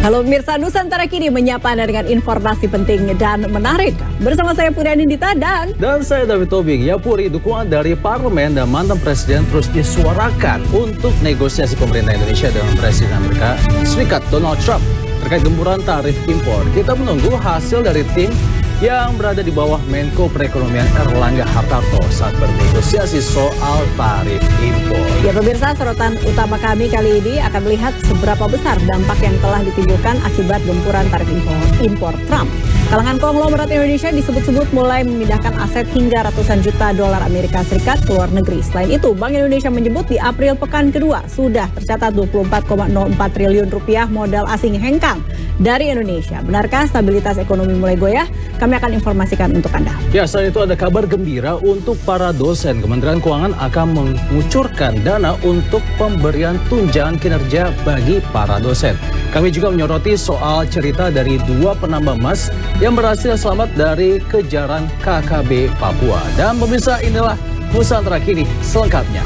Halo pemirsa, Nusantara Kini menyapa Anda dengan informasi penting dan menarik. Bersama saya Puri Anindita dan saya David Tobing. Ya Puri, dukungan dari parlemen dan mantan presiden terus disuarakan untuk negosiasi pemerintah Indonesia dengan Presiden Amerika Serikat Donald Trump terkait gempuran tarif impor. Kita menunggu hasil dari tim yang berada di bawah Menko Perekonomian Erlangga Hartarto saat bernegosiasi soal tarif impor. Ya pemirsa, sorotan utama kami kali ini akan melihat seberapa besar dampak yang telah ditimbulkan akibat gempuran tarif impor Trump. Kalangan konglomerat Indonesia disebut-sebut mulai memindahkan aset hingga ratusan juta dolar Amerika Serikat ke luar negeri. Selain itu, Bank Indonesia menyebut di April pekan kedua sudah tercatat 24,04 triliun rupiah modal asing hengkang dari Indonesia. Benarkah stabilitas ekonomi mulai goyah? Kami akan informasikan untuk Anda. Ya, selain itu ada kabar gembira untuk para dosen. Kementerian Keuangan akan mengucurkan dana untuk pemberian tunjangan kinerja bagi para dosen. Kami juga menyoroti soal cerita dari dua penambang emas yang berhasil selamat dari kejaran KKB Papua. Dan pemirsa, inilah Nusantara Kini selengkapnya.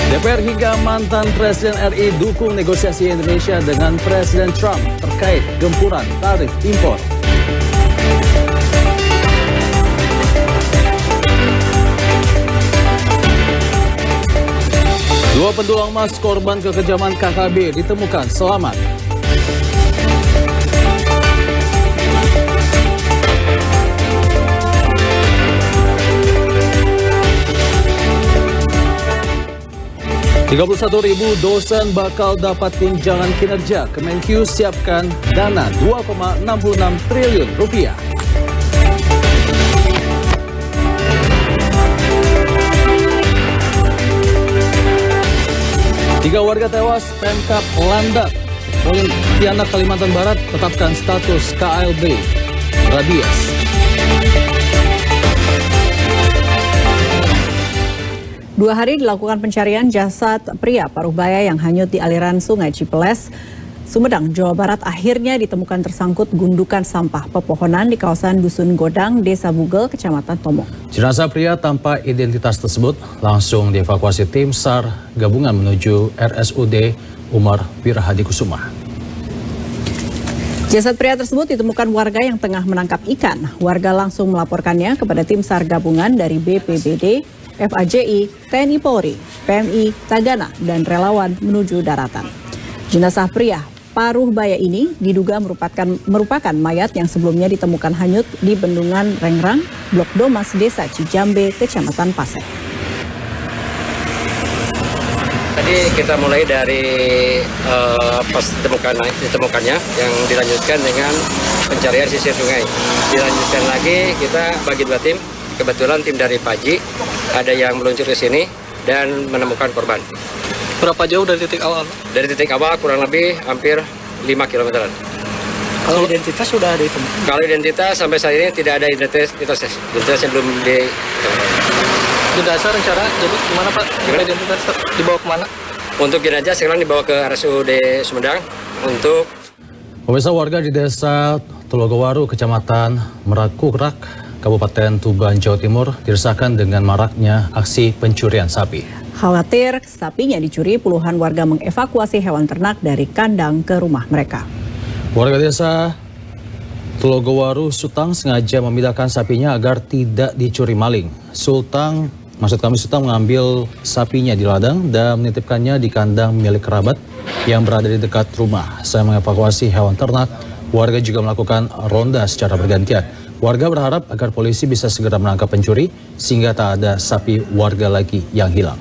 DPR hingga mantan Presiden RI dukung negosiasi Indonesia dengan Presiden Trump terkait gempuran tarif impor. Dua pendulang emas korban kekejaman KKB ditemukan selamat. ribu dosen bakal dapat tunjangan kinerja. Kemenkyu siapkan dana 2,66 triliun rupiah. Tiga warga tewas, Pemkab landak. Pontianak Kalimantan Barat tetapkan status KLB rabies. Dua hari dilakukan pencarian jasad pria paruh baya yang hanyut di aliran Sungai Cipeles, Sumedang, Jawa Barat akhirnya ditemukan tersangkut gundukan sampah pepohonan di kawasan Dusun Godang, Desa Bugel, Kecamatan Tomok. Jenazah pria tanpa identitas tersebut langsung dievakuasi tim SAR gabungan menuju RSUD Umar Wirahadikusuma. Jasad pria tersebut ditemukan warga yang tengah menangkap ikan. Warga langsung melaporkannya kepada tim SAR gabungan dari BPBD, FAJI, TNI Polri, PMI, Tagana, dan relawan menuju daratan. Jenazah pria paruh baya ini diduga merupakan mayat yang sebelumnya ditemukan hanyut di Bendungan Rengrang, Blok Domas, Desa Cijambe, Kecamatan Paseh. Tadi kita mulai dari pas ditemukannya yang dilanjutkan dengan pencarian sisir sungai. Dilanjutkan lagi kita bagi dua tim. Kebetulan tim dari Paji ada yang meluncur ke sini dan menemukan korban. Berapa jauh dari titik awal? Dari titik awal kurang lebih hampir 5 kilometeran. Kalau identitas sudah ada ditemukan? Kalau identitas sampai saat ini tidak ada identitasnya belum di. Jenazah rencana jadi gimana Pak? Identitas dibawa kemana? Untuk jenazah sekarang dibawa ke RSUD Sumedang untuk. Pemirsa, warga di Desa Telogowaru, Kecamatan Merakukrak, Kabupaten Tuban, Jawa Timur diresahkan dengan maraknya aksi pencurian sapi. Khawatir sapinya dicuri, puluhan warga mengevakuasi hewan ternak dari kandang ke rumah mereka. Warga desa Telogowaru, Sutang sengaja memindahkan sapinya agar tidak dicuri maling. Sultan mengambil sapinya di ladang dan menitipkannya di kandang milik kerabat yang berada di dekat rumah. Saya mengevakuasi hewan ternak, warga juga melakukan ronda secara bergantian. Warga berharap agar polisi bisa segera menangkap pencuri sehingga tak ada sapi warga lagi yang hilang.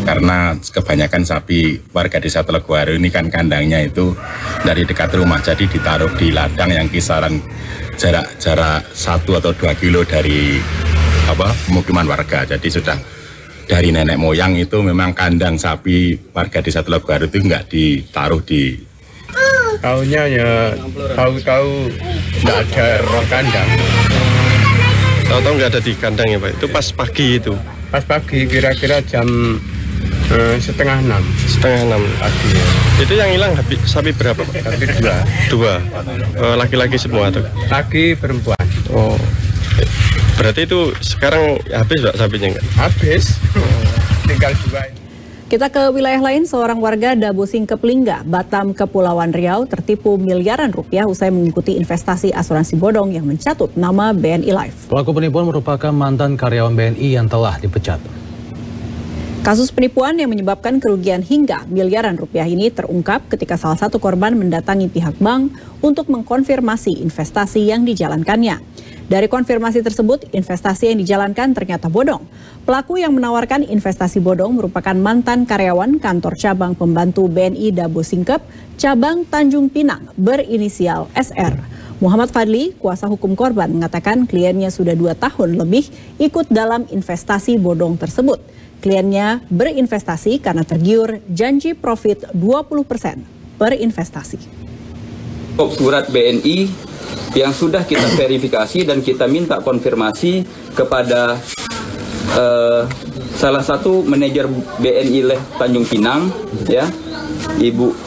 Karena kebanyakan sapi warga desa Telogowaru ini kan kandangnya itu dari dekat rumah, jadi ditaruh di ladang yang kisaran jarak 1 atau 2 kilo dari pemukiman warga. Jadi sudah dari nenek moyang itu memang kandang sapi warga desa Telogowaru itu nggak ditaruh di. Tahunya ya tahu-tahu nggak ada roh kandang. Tahu-tahu nggak ada di kandang ya Pak? Itu pas pagi itu? Pas pagi kira-kira jam 5:30. 5:30 pagi. Itu yang hilang sapi berapa Pak? Sapi dua. Laki-laki semua tuh? Laki perempuan. Oh, berarti itu sekarang habis Pak sapinya nggak? Habis. Tinggal dua. Kita ke wilayah lain, seorang warga Dabo Singkep Lingga, Batam, Kepulauan Riau tertipu miliaran rupiah usai mengikuti investasi asuransi bodong yang mencatut nama BNI Life. Pelaku penipuan merupakan mantan karyawan BNI yang telah dipecat. Kasus penipuan yang menyebabkan kerugian hingga miliaran rupiah ini terungkap ketika salah satu korban mendatangi pihak bank untuk mengkonfirmasi investasi yang dijalankannya. Dari konfirmasi tersebut, investasi yang dijalankan ternyata bodong. Pelaku yang menawarkan investasi bodong merupakan mantan karyawan kantor cabang pembantu BNI Dabo Singkep, cabang Tanjung Pinang, berinisial SR. Muhammad Fadli, kuasa hukum korban, mengatakan kliennya sudah 2 tahun lebih ikut dalam investasi bodong tersebut. Kliennya berinvestasi karena tergiur janji profit 20% per investasi. Surat BNI yang sudah kita verifikasi dan kita minta konfirmasi kepada salah satu manajer BNI Tanjung Pinang, ya, Ibu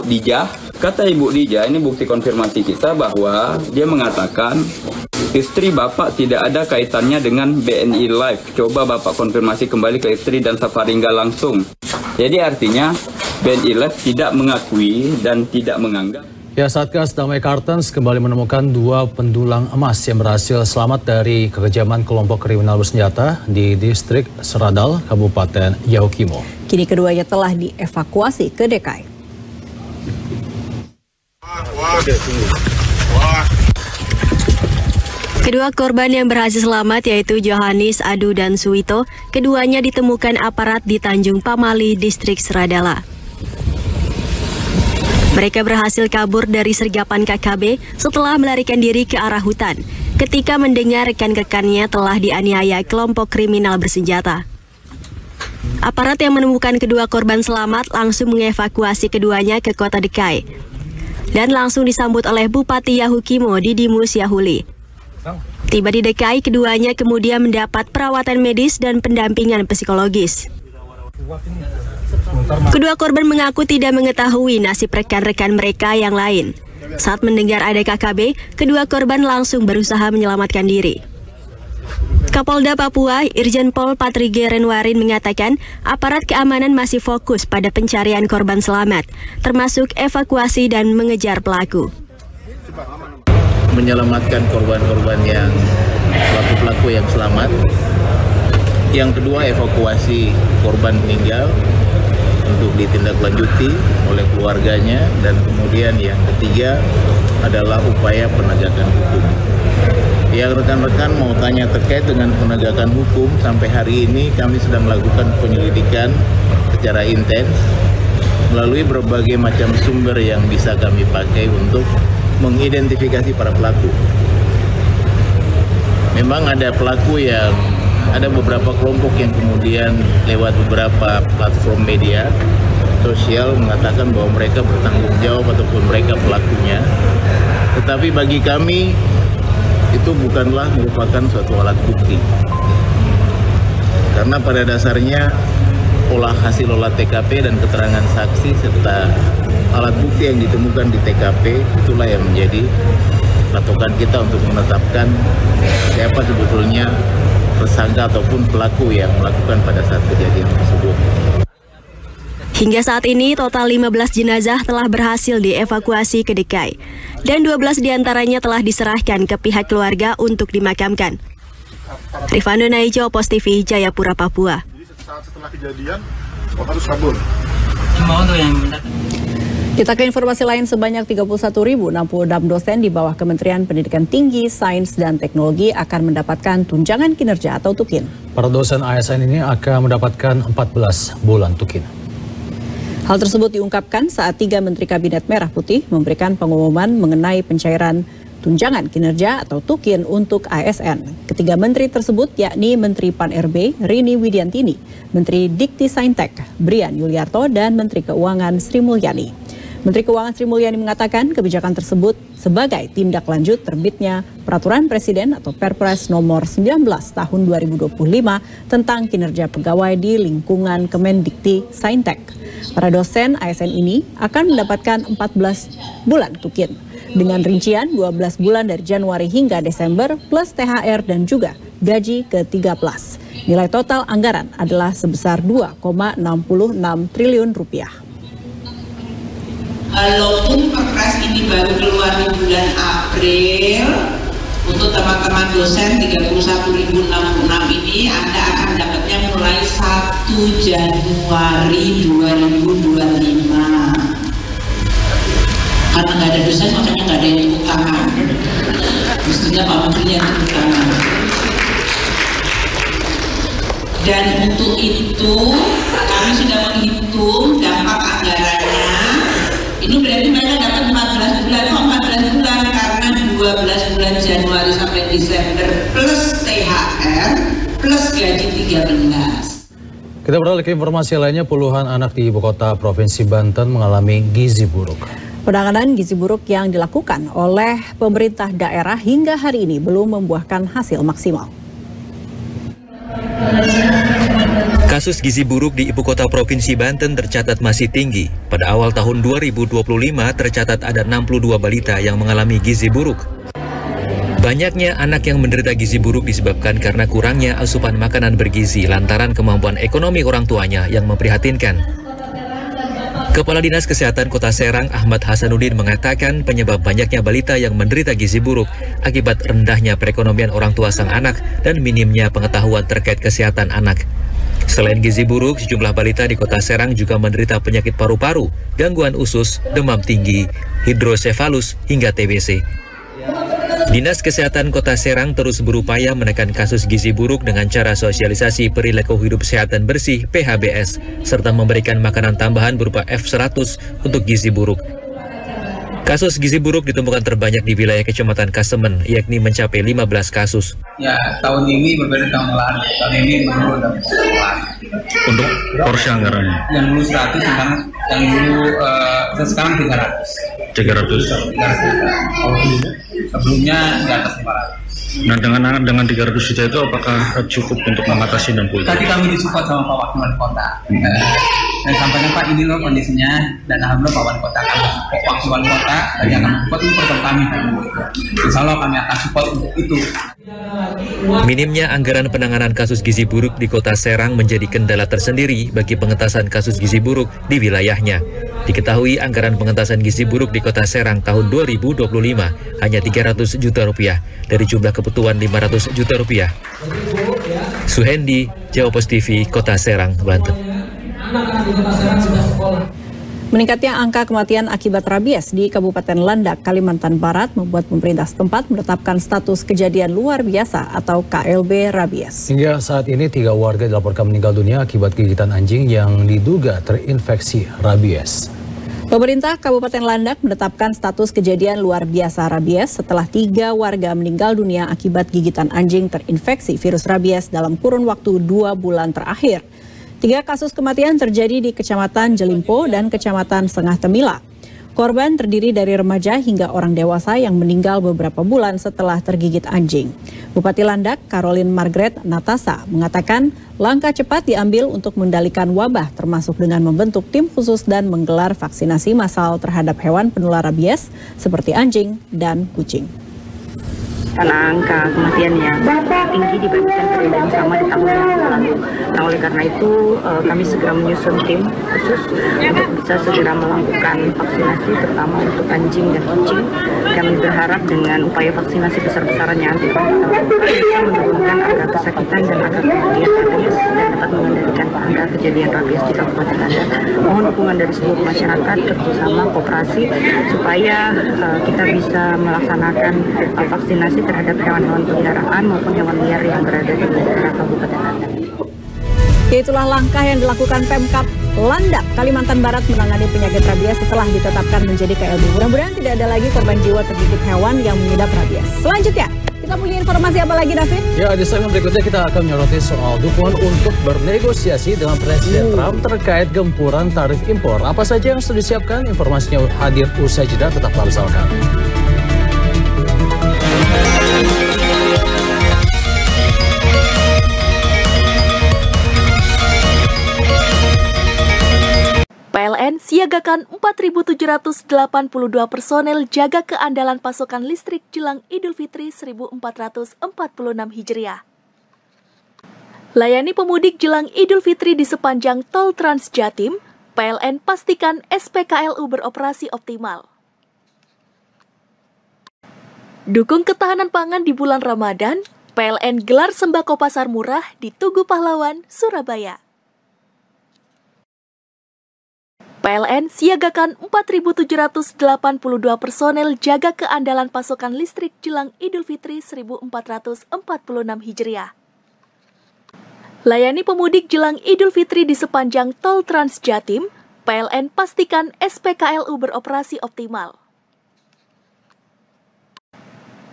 Dijah. Kata Ibu Dijah, ini bukti konfirmasi kita bahwa dia mengatakan istri Bapak tidak ada kaitannya dengan BNI Life. Coba Bapak konfirmasi kembali ke istri dan Safaringga langsung. Jadi artinya BNI Life tidak mengakui dan tidak menganggap. Ya, Satgas Damai Kartens kembali menemukan 2 pendulang emas yang berhasil selamat dari kekejaman kelompok kriminal bersenjata di distrik Seradal, Kabupaten Yahukimo. Kini keduanya telah dievakuasi ke DKI. Kedua korban yang berhasil selamat yaitu Johanis, Adu, dan Suwito. Keduanya ditemukan aparat di Tanjung Pamali, distrik Seradala. Mereka berhasil kabur dari sergapan KKB setelah melarikan diri ke arah hutan ketika mendengar rekan-rekannya telah dianiaya kelompok kriminal bersenjata. Aparat yang menemukan kedua korban selamat langsung mengevakuasi keduanya ke kota DKI dan langsung disambut oleh Bupati Yahukimo Didimus Yahuli. Tiba di DKI, keduanya kemudian mendapat perawatan medis dan pendampingan psikologis. Kedua korban mengaku tidak mengetahui nasib rekan-rekan mereka yang lain. Saat mendengar ada KKB, kedua korban langsung berusaha menyelamatkan diri. Kapolda Papua, Irjen Pol Patrige Renwarin mengatakan aparat keamanan masih fokus pada pencarian korban selamat, termasuk evakuasi dan mengejar pelaku. Menyelamatkan korban-korban yang pelaku-pelaku yang selamat. Yang kedua, evakuasi korban meninggal untuk ditindaklanjuti oleh keluarganya, dan kemudian yang ketiga adalah upaya penegakan hukum. Yang rekan-rekan mau tanya terkait dengan penegakan hukum, sampai hari ini kami sedang melakukan penyelidikan secara intens melalui berbagai macam sumber yang bisa kami pakai untuk mengidentifikasi para pelaku. Memang ada pelaku yang ada beberapa kelompok yang kemudian lewat beberapa platform media sosial mengatakan bahwa mereka bertanggung jawab ataupun mereka pelakunya. Tetapi bagi kami itu bukanlah merupakan suatu alat bukti. Karena pada dasarnya hasil olah TKP dan keterangan saksi serta alat bukti yang ditemukan di TKP itulah yang menjadi patokan kita untuk menetapkan siapa sebetulnya tersangka ataupun pelaku yang melakukan pada saat kejadian tersebut. Hingga saat ini total 15 jenazah telah berhasil dievakuasi ke DKI dan 12 diantaranya telah diserahkan ke pihak keluarga untuk dimakamkan. Rifano Naijo, Pos TV, Jayapura, Papua. Setelah kejadian, harus kabur. Kita ke informasi lain, sebanyak 31.066 dosen di bawah Kementerian Pendidikan Tinggi, Sains, dan Teknologi akan mendapatkan tunjangan kinerja atau TUKIN. Para dosen ASN ini akan mendapatkan 14 bulan TUKIN. Hal tersebut diungkapkan saat 3 Menteri Kabinet Merah Putih memberikan pengumuman mengenai pencairan tunjangan kinerja atau TUKIN untuk ASN. Ketiga menteri tersebut yakni Menteri Pan-RB Rini Widiantini, Menteri Dikti Saintek Brian Yuliarto, dan Menteri Keuangan Sri Mulyani. Menteri Keuangan Sri Mulyani mengatakan kebijakan tersebut sebagai tindak lanjut terbitnya Peraturan Presiden atau Perpres nomor 19 tahun 2025 tentang kinerja pegawai di lingkungan Kemendikti Saintek. Para dosen ASN ini akan mendapatkan 14 bulan TUKIN dengan rincian 12 bulan dari Januari hingga Desember plus THR dan juga gaji ke-13. Nilai total anggaran adalah sebesar 2,66 triliun rupiah. Walaupun perpres ini baru keluar di bulan April, untuk teman-teman dosen 31.066 ini Anda akan dapatnya mulai 1 Januari 2025. Karena nggak ada dosen, makanya nggak ada yang tepuk tangan. Mestinya Pak Menteri yang tepuk tangan. Dan untuk itu kami sudah menghitung dampak anggarannya. Ini berarti mereka dapat 14 bulan, 14 bulan karena 12 bulan Januari sampai Desember plus THR plus gaji 13. Kita beralih ke informasi lainnya, puluhan anak di ibu kota Provinsi Banten mengalami gizi buruk. Penanganan gizi buruk yang dilakukan oleh pemerintah daerah hingga hari ini belum membuahkan hasil maksimal. Kasus gizi buruk di ibu kota Provinsi Banten tercatat masih tinggi. Pada awal tahun 2025 tercatat ada 62 balita yang mengalami gizi buruk. Banyaknya anak yang menderita gizi buruk disebabkan karena kurangnya asupan makanan bergizi lantaran kemampuan ekonomi orang tuanya yang memprihatinkan. Kepala Dinas Kesehatan Kota Serang Ahmad Hasanuddin mengatakan penyebab banyaknya balita yang menderita gizi buruk akibat rendahnya perekonomian orang tua sang anak dan minimnya pengetahuan terkait kesehatan anak. Selain gizi buruk, sejumlah balita di Kota Serang juga menderita penyakit paru-paru, gangguan usus, demam tinggi, hidrosefalus, hingga TBC. Dinas Kesehatan Kota Serang terus berupaya menekan kasus gizi buruk dengan cara sosialisasi perilaku hidup sehat dan bersih (PHBS) serta memberikan makanan tambahan berupa F100 untuk gizi buruk. Kasus gizi buruk ditemukan terbanyak di wilayah Kecamatan Kasemen, yakni mencapai 15 kasus. Ya, tahun ini berbeda tahun lalu. Tahun ini menurun dari tahun lalu. Untuk porsi anggarannya? Yang dulu 100, yang dulu sekarang 300. 300. Sebelumnya di atas 500. Nah, dengan 300 juta itu apakah cukup untuk mengatasi 60? Tadi kami disupport sama Pak Wakil Wali Kota. Dan sampaikan Pak, ini loh kondisinya, dan alhamdulillah Pak Wali Kota akan Pak Wakil Wali Kota tadi akan support ini program kami. Insya Allah kami akan support untuk itu. Minimnya anggaran penanganan kasus gizi buruk di Kota Serang menjadi kendala tersendiri bagi pengentasan kasus gizi buruk di wilayahnya. Diketahui anggaran pengentasan gizi buruk di Kota Serang tahun 2025 hanya 300 juta rupiah dari jumlah kebutuhan 500 juta rupiah. Suhendi, Jawa Post TV, Kota Serang, Banten. Meningkatnya angka kematian akibat rabies di Kabupaten Landak, Kalimantan Barat membuat pemerintah setempat menetapkan status kejadian luar biasa atau KLB rabies. Hingga saat ini 3 warga dilaporkan meninggal dunia akibat gigitan anjing yang diduga terinfeksi rabies. Pemerintah Kabupaten Landak menetapkan status kejadian luar biasa rabies setelah 3 warga meninggal dunia akibat gigitan anjing terinfeksi virus rabies dalam kurun waktu 2 bulan terakhir. 3 kasus kematian terjadi di Kecamatan Jelimpo dan Kecamatan Sengah Temila. Korban terdiri dari remaja hingga orang dewasa yang meninggal beberapa bulan setelah tergigit anjing. Bupati Landak, Caroline Margaret Natasa, mengatakan langkah cepat diambil untuk mengendalikan wabah termasuk dengan membentuk tim khusus dan menggelar vaksinasi massal terhadap hewan penular rabies seperti anjing dan kucing. Karena angka kematian yang tinggi dibandingkan periode yang sama di tahun yang lalu. Nah, oleh karena itu kami segera menyusun tim khusus untuk bisa segera melakukan vaksinasi terutama untuk anjing dan kucing. Kami berharap dengan upaya vaksinasi besar-besaran yang nanti kita lakukan bisa menurunkan angka kesakitan dan angka kematian rabies dan dapat mengendalikan angka kejadian rabies di Kabupaten Landak. Mohon dukungan dari seluruh masyarakat kerjasama koperasi supaya kita bisa melaksanakan vaksinasi terhadap hewan-hewan peliharaan maupun hewan liar yang berada di daerah Kabupaten Landak. Itulah langkah yang dilakukan Pemkab Landak, Kalimantan Barat menangani penyakit rabies setelah ditetapkan menjadi KLB. Mudah-mudahan tidak ada lagi korban jiwa tergigit hewan yang mengidap rabies. Selanjutnya, kita punya informasi apa lagi, David? Ya, di segmen berikutnya kita akan menyoroti soal dukungan untuk bernegosiasi dengan Presiden Trump terkait gempuran tarif impor. Apa saja yang sudah disiapkan? Informasinya hadir usai jeda, tetap bersama kami. PLN siagakan 4.782 personel jaga keandalan pasokan listrik jelang Idul Fitri 1446 Hijriah. Layani pemudik jelang Idul Fitri di sepanjang tol Trans Jatim, PLN pastikan SPKLU beroperasi optimal. Dukung ketahanan pangan di bulan Ramadan, PLN gelar sembako pasar murah di Tugu Pahlawan, Surabaya. PLN siagakan 4.782 personel jaga keandalan pasokan listrik jelang Idul Fitri 1446 Hijriah. Layani pemudik jelang Idul Fitri di sepanjang tol Trans Jatim, PLN pastikan SPKLU beroperasi optimal.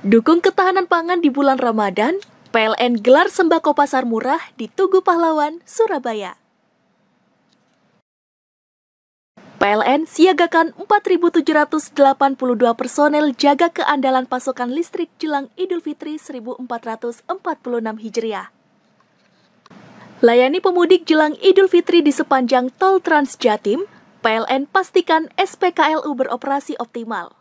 Dukung ketahanan pangan di bulan Ramadan, PLN gelar sembako pasar murah di Tugu Pahlawan, Surabaya. PLN siagakan 4.782 personel jaga keandalan pasokan listrik jelang Idul Fitri 1446 Hijriah. Layani pemudik jelang Idul Fitri di sepanjang tol Trans Jatim, PLN pastikan SPKLU beroperasi optimal.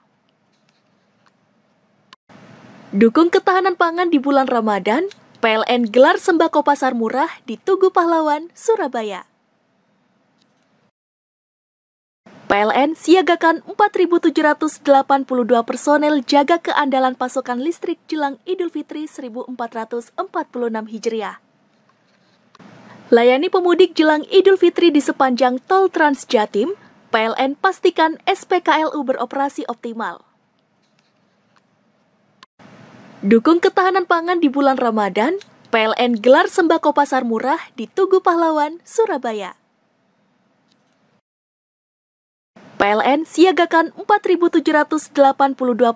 Dukung ketahanan pangan di bulan Ramadan, PLN gelar sembako pasar murah di Tugu Pahlawan, Surabaya. PLN siagakan 4.782 personel jaga keandalan pasokan listrik jelang Idul Fitri 1446 Hijriah. Layani pemudik jelang Idul Fitri di sepanjang tol Trans Jatim, PLN pastikan SPKLU beroperasi optimal. Dukung ketahanan pangan di bulan Ramadan, PLN gelar sembako pasar murah di Tugu Pahlawan, Surabaya. PLN siagakan 4.782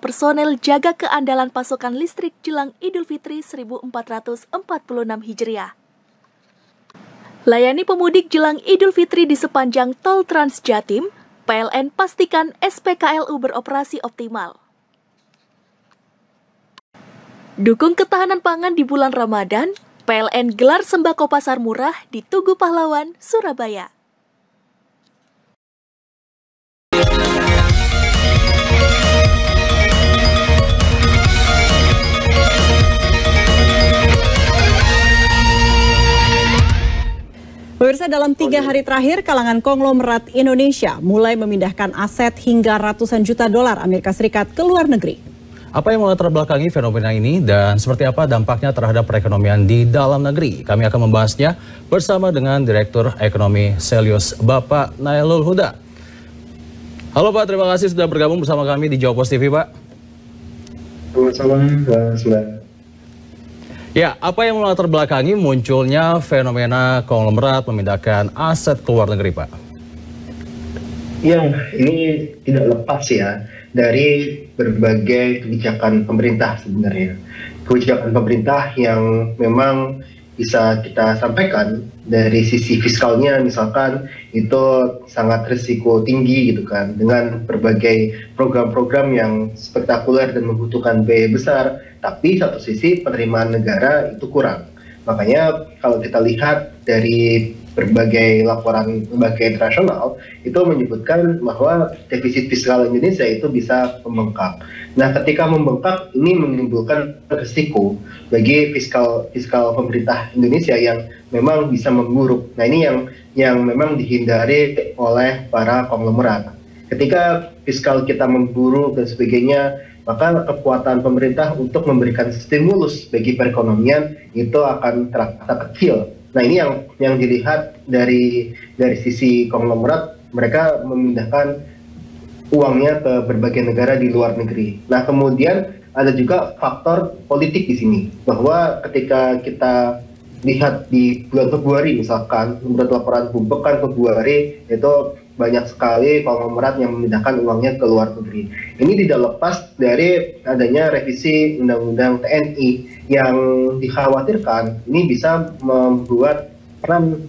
personel jaga keandalan pasokan listrik jelang Idul Fitri 1446 Hijriah. Layani pemudik jelang Idul Fitri di sepanjang tol Trans Jatim, PLN pastikan SPKLU beroperasi optimal. Dukung ketahanan pangan di bulan Ramadan, PLN gelar sembako pasar murah di Tugu Pahlawan, Surabaya. Pemirsa, dalam 3 hari terakhir, kalangan konglomerat Indonesia mulai memindahkan aset hingga ratusan juta dolar Amerika Serikat ke luar negeri. Apa yang melatar belakangi fenomena ini dan seperti apa dampaknya terhadap perekonomian di dalam negeri? Kami akan membahasnya bersama dengan Direktur Ekonomi Selius, Bapak Nailul Huda. Halo Pak, terima kasih sudah bergabung bersama kami di Jawa Post TV, Pak. Sama-sama, Ya, apa yang melatar belakangi munculnya fenomena konglomerat memindahkan aset ke luar negeri, Pak? Ya, ini tidak lepas ya dari berbagai kebijakan pemerintah sebenarnya. Kebijakan pemerintah yang memang bisa kita sampaikan dari sisi fiskalnya, misalkan itu sangat risiko tinggi gitu kan, dengan berbagai program-program yang spektakuler dan membutuhkan biaya besar, tapi satu sisi penerimaan negara itu kurang. Makanya kalau kita lihat dari berbagai laporan lembaga internasional itu menyebutkan bahwa defisit fiskal Indonesia itu bisa membengkak. Nah, ketika membengkak ini menimbulkan risiko bagi fiskal pemerintah Indonesia yang memang bisa memburuk. Nah, ini yang memang dihindari oleh para konglomerat. Ketika fiskal kita memburuk dan sebagainya, maka kekuatan pemerintah untuk memberikan stimulus bagi perekonomian itu akan terasa kecil. Nah, ini yang dilihat dari sisi konglomerat, mereka memindahkan uangnya ke berbagai negara di luar negeri. Nah, kemudian ada juga faktor politik di sini, bahwa ketika kita lihat di bulan Februari misalkan, menurut laporan Bumpekan Februari itu banyak sekali konglomerat yang memindahkan uangnya ke luar negeri. Ini tidak lepas dari adanya revisi Undang-Undang TNI yang dikhawatirkan ini bisa membuat peran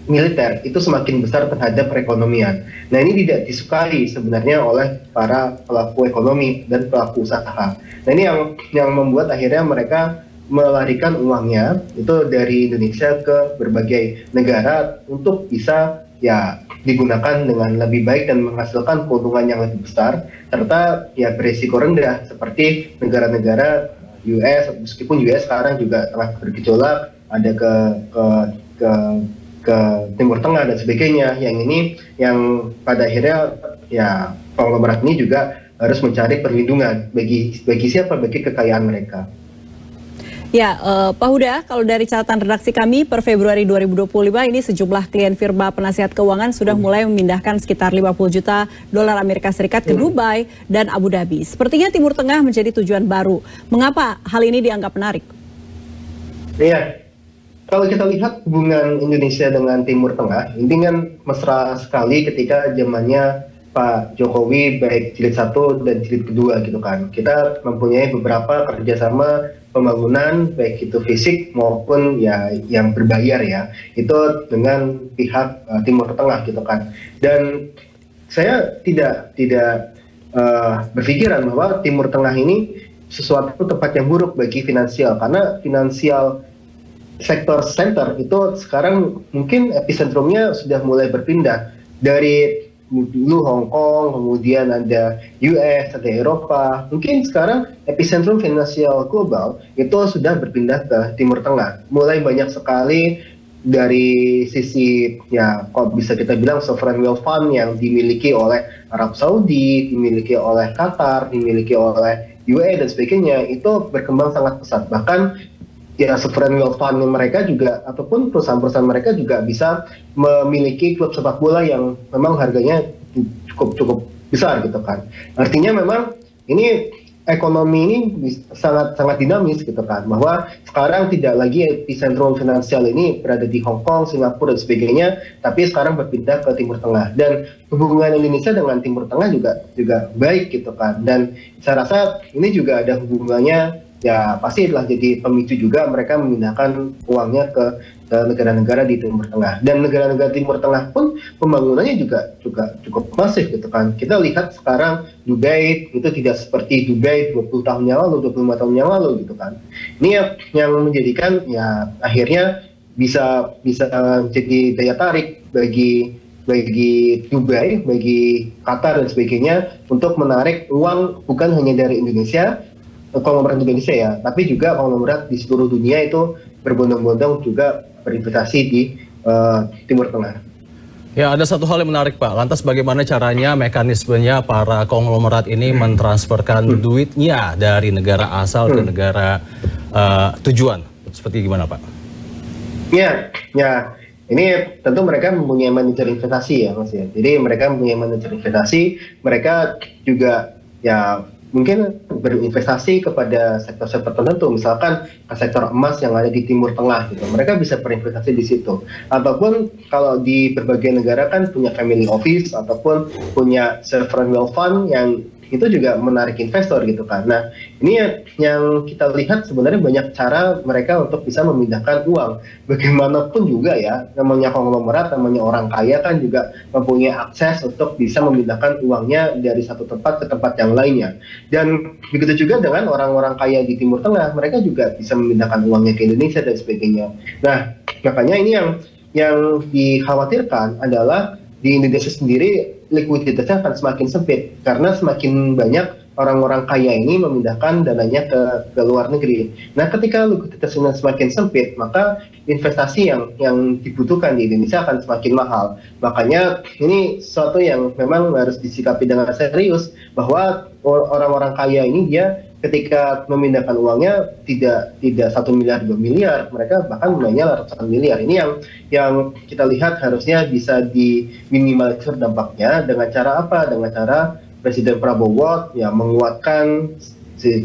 militer itu semakin besar terhadap perekonomian. Nah, ini tidak disukai sebenarnya oleh para pelaku ekonomi dan pelaku usaha. Nah, ini yang membuat akhirnya mereka melarikan uangnya itu dari Indonesia ke berbagai negara untuk bisa ya digunakan dengan lebih baik dan menghasilkan keuntungan yang lebih besar, serta ya berisiko rendah seperti negara-negara US, meskipun US sekarang juga telah bergejolak, ada ke Timur Tengah dan sebagainya. Yang ini yang pada akhirnya ya konglomerat ini juga harus mencari perlindungan bagi siapa, bagi kekayaan mereka. Ya, Pak Huda, kalau dari catatan redaksi kami per Februari 2025 ini sejumlah klien firma penasihat keuangan sudah mulai memindahkan sekitar 50 juta dolar Amerika Serikat ke Dubai dan Abu Dhabi. Sepertinya Timur Tengah menjadi tujuan baru. Mengapa hal ini dianggap menarik? Iya, kalau kita lihat hubungan Indonesia dengan Timur Tengah, ini kan mesra sekali ketika zamannya Pak Jokowi baik jilid 1 dan jilid kedua gitu kan. Kita mempunyai beberapa kerjasama pembangunan baik itu fisik maupun ya yang berbayar ya, itu dengan pihak Timur Tengah gitu kan. Dan saya tidak berpikiran bahwa Timur Tengah ini sesuatu tempat yang buruk bagi finansial, karena finansial sektor center itu sekarang mungkin epicentrumnya sudah mulai berpindah dari dulu Hong Kong, kemudian ada US, ada Eropa. Mungkin sekarang epicentrum finansial global itu sudah berpindah ke Timur Tengah. Mulai banyak sekali dari sisi ya kok bisa kita bilang sovereign wealth fund yang dimiliki oleh Arab Saudi, dimiliki oleh Qatar, dimiliki oleh UAE dan sebagainya, itu berkembang sangat pesat. Bahkan ya sovereign wealth fund mereka juga ataupun perusahaan-perusahaan mereka juga bisa memiliki klub sepak bola yang memang harganya cukup besar gitu kan. Artinya memang ini ekonomi ini sangat dinamis gitu kan, bahwa sekarang tidak lagi epicentrum finansial ini berada di Hong Kong, Singapura dan sebagainya, tapi sekarang berpindah ke Timur Tengah. Dan hubungan Indonesia dengan Timur Tengah juga baik gitu kan. Dan saya rasa ini juga ada hubungannya, ya pasti telah jadi pemicu juga mereka memindahkan uangnya ke negara-negara di Timur Tengah. Dan negara-negara Timur Tengah pun pembangunannya juga cukup masif gitu kan. Kita lihat sekarang Dubai itu tidak seperti Dubai 20 tahun yang lalu, 25 tahun yang lalu gitu kan. Ini yang menjadikan ya akhirnya bisa jadi daya tarik bagi Dubai, bagi Qatar dan sebagainya untuk menarik uang bukan hanya dari Indonesia, konglomerat Indonesia ya, tapi juga konglomerat di seluruh dunia itu berbondong-bondong juga berinvestasi di Timur Tengah. Ya, ada satu hal yang menarik Pak. Lantas bagaimana caranya, mekanismenya para konglomerat ini mentransferkan duitnya dari negara asal ke negara tujuan? Seperti gimana Pak? Ya, ini tentu mereka mempunyai manajer investasi ya Mas ya. Jadi mereka mempunyai manajer investasi, mereka juga ya mungkin berinvestasi kepada sektor-sektor tertentu, misalkan ke sektor emas yang ada di Timur Tengah gitu. Mereka bisa berinvestasi di situ. Ataupun kalau di berbagai negara kan punya family office ataupun punya sovereign wealth fund yang itu juga menarik investor gitu kan. Nah, ini yang kita lihat sebenarnya banyak cara mereka untuk bisa memindahkan uang. Bagaimanapun juga ya, namanya konglomerat, namanya orang kaya kan juga mempunyai akses untuk bisa memindahkan uangnya dari satu tempat ke tempat yang lainnya. Dan begitu juga dengan orang-orang kaya di Timur Tengah, mereka juga bisa memindahkan uangnya ke Indonesia dan sebagainya. Nah, makanya ini yang dikhawatirkan adalah di Indonesia sendiri likuiditasnya akan semakin sempit karena semakin banyak orang-orang kaya ini memindahkan dananya ke luar negeri. Nah, ketika likuiditasnya semakin sempit, maka investasi yang dibutuhkan di Indonesia akan semakin mahal. Makanya ini sesuatu yang memang harus disikapi dengan serius, bahwa orang-orang kaya ini dia ketika memindahkan uangnya tidak 1 miliar 2 miliar, mereka bahkan mainnya ratusan miliar. Ini yang kita lihat harusnya bisa diminimalisir dampaknya dengan cara apa? Dengan cara Presiden Prabowo ya menguatkan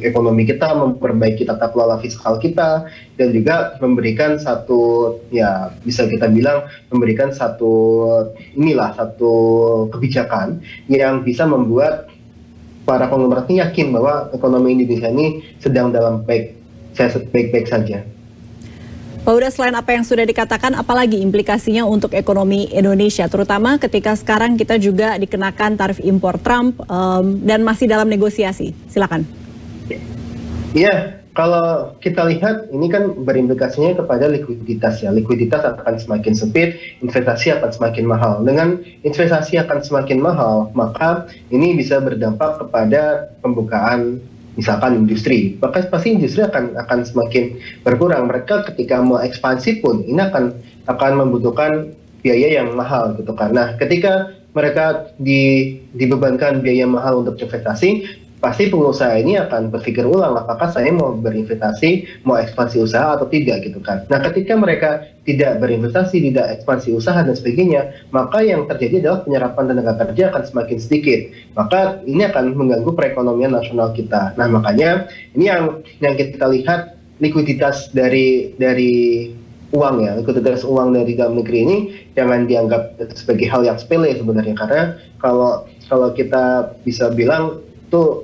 ekonomi kita, memperbaiki tata kelola fiskal kita, dan juga memberikan satu ya bisa kita bilang memberikan satu kebijakan yang bisa membuat para konglomerat ini yakin bahwa ekonomi Indonesia ini sedang dalam baik-baik saja. Pak Huda, selain apa yang sudah dikatakan, apalagi implikasinya untuk ekonomi Indonesia, terutama ketika sekarang kita juga dikenakan tarif impor Trump dan masih dalam negosiasi? Silakan. Iya, kalau kita lihat ini kan berimplikasinya kepada likuiditas ya. Likuiditas akan semakin sempit, investasi akan semakin mahal. Dengan investasi akan semakin mahal, maka ini bisa berdampak kepada pembukaan misalkan industri, maka pasti industri akan semakin berkurang. Mereka ketika mau ekspansi pun ini akan membutuhkan biaya yang mahal gitu kan. Nah, ketika mereka dibebankan biaya mahal untuk investasi, pasti pengusaha ini akan berpikir ulang apakah saya mau berinvestasi, mau ekspansi usaha atau tidak gitu kan. Nah, ketika mereka tidak berinvestasi, tidak ekspansi usaha dan sebagainya, maka yang terjadi adalah penyerapan tenaga kerja akan semakin sedikit. Maka ini akan mengganggu perekonomian nasional kita. Nah, makanya ini yang kita lihat likuiditas dari uang ya, likuiditas uang dari dalam negeri ini jangan dianggap sebagai hal yang sepele sebenarnya, karena kalau kita bisa bilang tuh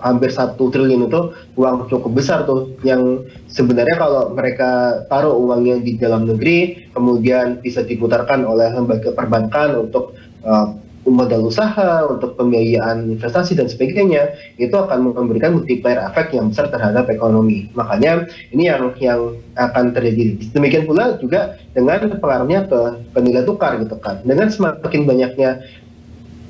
hampir 1 triliun itu uang cukup besar tuh, yang sebenarnya kalau mereka taruh uangnya di dalam negeri kemudian bisa diputarkan oleh lembaga perbankan untuk modal usaha, untuk pembiayaan investasi dan sebagainya, itu akan memberikan multiplier efek yang besar terhadap ekonomi. Makanya ini yang akan terjadi. Demikian pula juga dengan pengaruhnya ke nilai tukar gitu kan. Dengan semakin banyaknya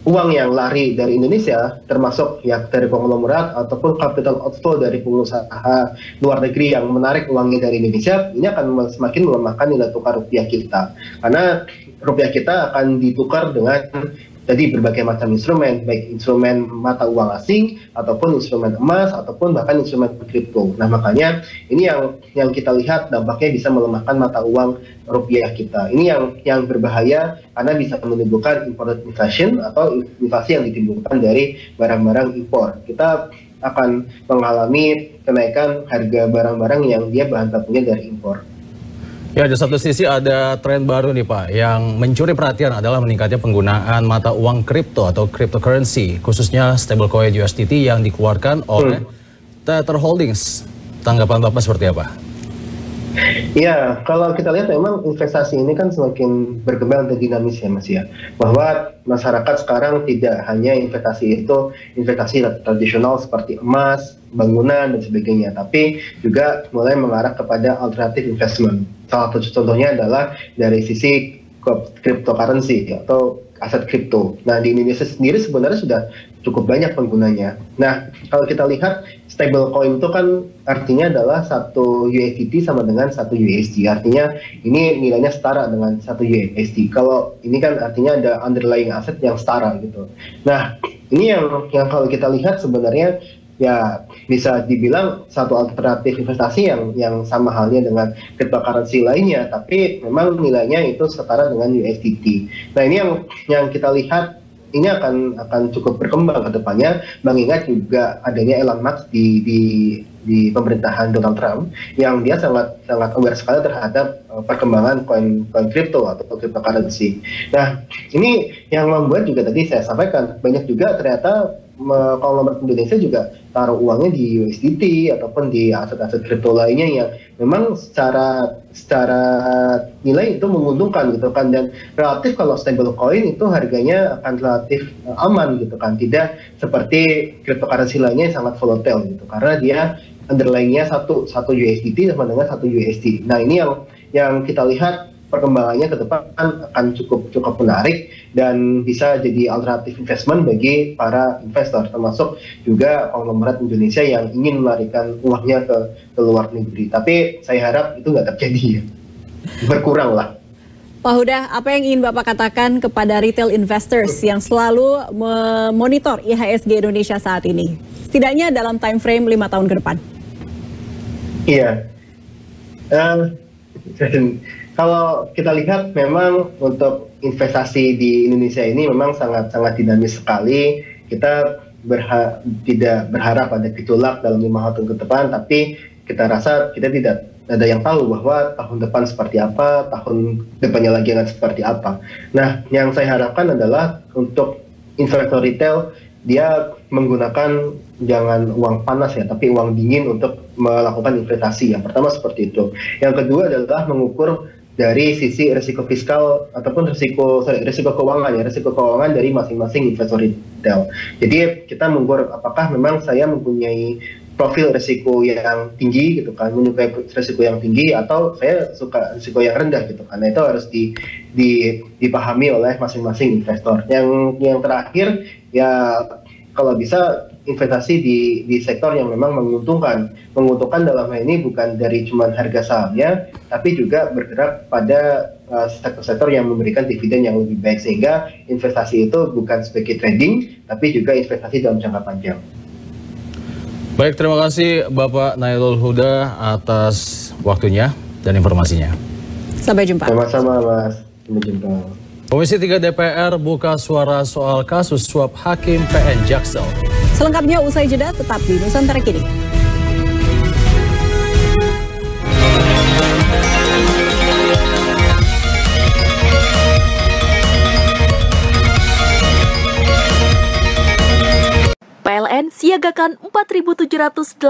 uang yang lari dari Indonesia, termasuk ya dari konglomerat ataupun capital outflow dari pengusaha luar negeri yang menarik uangnya dari Indonesia, ini akan semakin melemahkan nilai tukar rupiah kita. Karena rupiah kita akan ditukar dengan jadi berbagai macam instrumen, baik instrumen mata uang asing, ataupun instrumen emas, ataupun bahkan instrumen kripto. Nah, makanya ini yang kita lihat dampaknya bisa melemahkan mata uang rupiah kita. Ini yang berbahaya karena bisa menimbulkan imported inflation atau inflasi yang ditimbulkan dari barang-barang impor. Kita akan mengalami kenaikan harga barang-barang yang dia bahan bakunya dari impor. Ya, di satu sisi ada tren baru nih Pak, yang mencuri perhatian adalah meningkatnya penggunaan mata uang kripto atau cryptocurrency, khususnya stablecoin USDT yang dikeluarkan oleh Tether Holdings. Tanggapan Bapak seperti apa? Ya, kalau kita lihat memang investasi ini kan semakin berkembang dan dinamis ya Mas ya. Bahwa masyarakat sekarang tidak hanya investasi tradisional seperti emas, bangunan dan sebagainya, tapi juga mulai mengarah kepada alternatif investment. Salah satu contohnya adalah dari sisi cryptocurrency atau aset kripto. Nah, di Indonesia sendiri sebenarnya sudah cukup banyak penggunanya. Nah, kalau kita lihat stablecoin itu kan artinya adalah 1 USDT sama dengan 1 USD. Artinya ini nilainya setara dengan 1 USD. Kalau ini kan artinya ada underlying aset yang setara gitu. Nah, ini yang kalau kita lihat sebenarnya ya bisa dibilang satu alternatif investasi yang sama halnya dengan cryptocurrency lainnya, tapi memang nilainya itu setara dengan USDT. Nah, ini yang kita lihat ini akan cukup berkembang ke depannya, mengingat juga adanya Elon Musk di pemerintahan Donald Trump yang dia sangat aware sekali terhadap perkembangan koin kripto atau cryptocurrency. Nah, ini yang membuat juga tadi saya sampaikan banyak juga ternyata konglomerat Indonesia juga taruh uangnya di USDT ataupun di aset-aset kripto lainnya yang memang secara nilai itu menguntungkan gitu kan, dan relatif kalau stablecoin itu harganya akan relatif aman gitu kan, tidak seperti cryptocurrency lainnya yang sangat volatile gitu karena dia underlying-nya satu USDT sama dengan 1 USD. Nah, ini yang kita lihat perkembangannya ke depan akan cukup menarik dan bisa jadi alternatif investment bagi para investor, termasuk juga konglomerat Indonesia yang ingin melarikan uangnya ke luar negeri. Tapi saya harap itu nggak terjadi ya, berkurang lah. Pak Huda, apa yang ingin Bapak katakan kepada retail investors yang selalu memonitor IHSG Indonesia saat ini, setidaknya dalam time frame 5 tahun ke depan? Iya. Kalau kita lihat memang untuk investasi di Indonesia ini memang sangat dinamis sekali. Kita tidak berharap ada gejolak dalam 5 tahun ke depan, tapi kita rasa kita tidak ada yang tahu bahwa tahun depan seperti apa, tahun depannya lagi akan seperti apa. Nah, yang saya harapkan adalah untuk investor retail dia menggunakan jangan uang panas ya, tapi uang dingin untuk melakukan investasi. Yang pertama seperti itu. Yang kedua adalah mengukur dari sisi risiko fiskal ataupun risiko keuangan ya, risiko keuangan dari masing-masing investor retail. Jadi kita mengukur apakah memang saya mempunyai profil risiko yang tinggi gitu kan, menyukai risiko yang tinggi, atau saya suka risiko yang rendah gitu kan. Nah, itu harus dipahami oleh masing-masing investor. Yang terakhir ya kalau bisa investasi di sektor yang memang menguntungkan. Menguntungkan dalam hal ini bukan dari cuma harga sahamnya, tapi juga bergerak pada sektor-sektor yang memberikan dividen yang lebih baik, sehingga investasi itu bukan sebagai trading, tapi juga investasi dalam jangka panjang. Baik, terima kasih Bapak Nailul Huda atas waktunya dan informasinya. Sampai jumpa. Sama-sama Mas, sampai jumpa. Komisi 3 DPR buka suara soal kasus suap Hakim PN Jaksel. Selengkapnya usai jeda, tetap di Nusantara Kini. PLN siagakan 4.782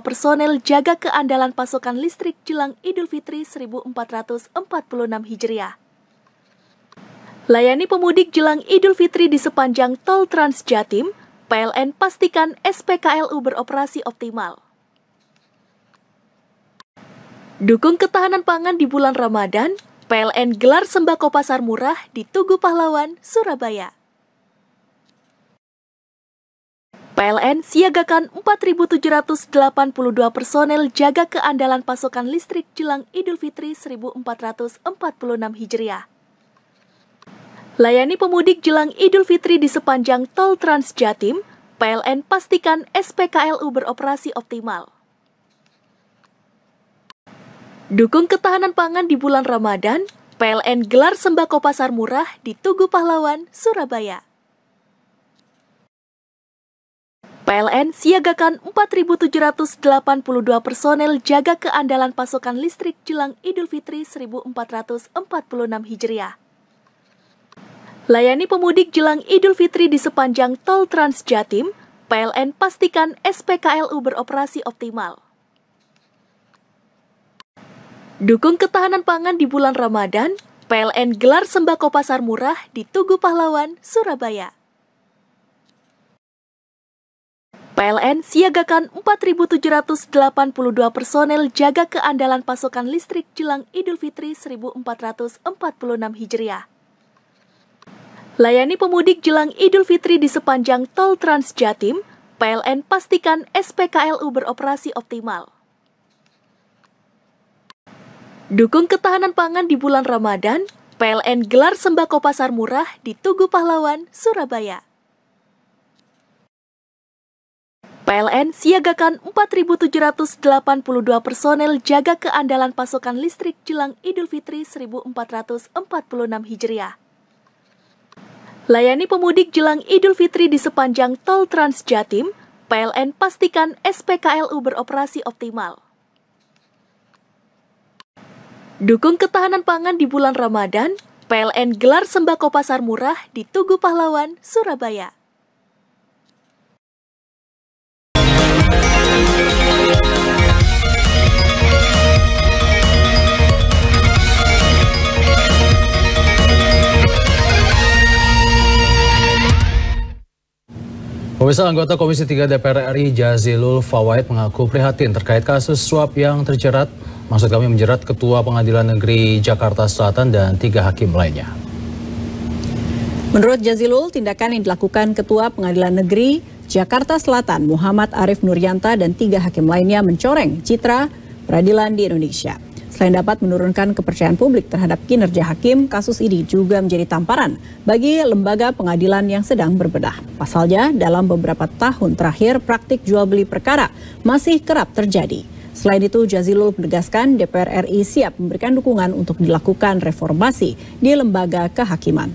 personel jaga keandalan pasokan listrik jelang Idul Fitri 1446 Hijriah. Layani pemudik jelang Idul Fitri di sepanjang Tol Trans Jatim, PLN pastikan SPKLU beroperasi optimal. Dukung ketahanan pangan di bulan Ramadan, PLN gelar sembako pasar murah di Tugu Pahlawan, Surabaya. PLN siagakan 4.782 personel jaga keandalan pasokan listrik jelang Idul Fitri 1446 Hijriah. Layani pemudik jelang Idul Fitri di sepanjang Tol Trans Jatim, PLN pastikan SPKLU beroperasi optimal. Dukung ketahanan pangan di bulan Ramadan, PLN gelar sembako pasar murah di Tugu Pahlawan, Surabaya. PLN siagakan 4.782 personel jaga keandalan pasokan listrik jelang Idul Fitri 1446 Hijriah. Layani pemudik jelang Idul Fitri di sepanjang Tol Trans Jatim, PLN pastikan SPKLU beroperasi optimal. Dukung ketahanan pangan di bulan Ramadan, PLN gelar sembako pasar murah di Tugu Pahlawan, Surabaya. PLN siagakan 4.782 personel jaga keandalan pasokan listrik jelang Idul Fitri 1446 Hijriah. Layani pemudik jelang Idul Fitri di sepanjang Tol Trans Jatim, PLN pastikan SPKLU beroperasi optimal. Dukung ketahanan pangan di bulan Ramadan, PLN gelar sembako pasar murah di Tugu Pahlawan, Surabaya. PLN siagakan 4.782 personel jaga keandalan pasokan listrik jelang Idul Fitri 1446 Hijriah. Layani pemudik jelang Idul Fitri di sepanjang Tol Trans Jatim, PLN pastikan SPKLU beroperasi optimal. Dukung ketahanan pangan di bulan Ramadan, PLN gelar sembako pasar murah di Tugu Pahlawan, Surabaya. Pemirsa, anggota Komisi 3 DPR RI Jazilul Fawait mengaku prihatin terkait kasus suap yang menjerat Ketua Pengadilan Negeri Jakarta Selatan dan 3 hakim lainnya. Menurut Jazilul, tindakan yang dilakukan Ketua Pengadilan Negeri Jakarta Selatan Muhammad Arif Nuryanta dan 3 hakim lainnya mencoreng citra peradilan di Indonesia. Selain dapat menurunkan kepercayaan publik terhadap kinerja hakim, kasus ini juga menjadi tamparan bagi lembaga pengadilan yang sedang berbenah. Pasalnya, dalam beberapa tahun terakhir, praktik jual beli perkara masih kerap terjadi. Selain itu, Jazilul menegaskan DPR RI siap memberikan dukungan untuk dilakukan reformasi di lembaga kehakiman.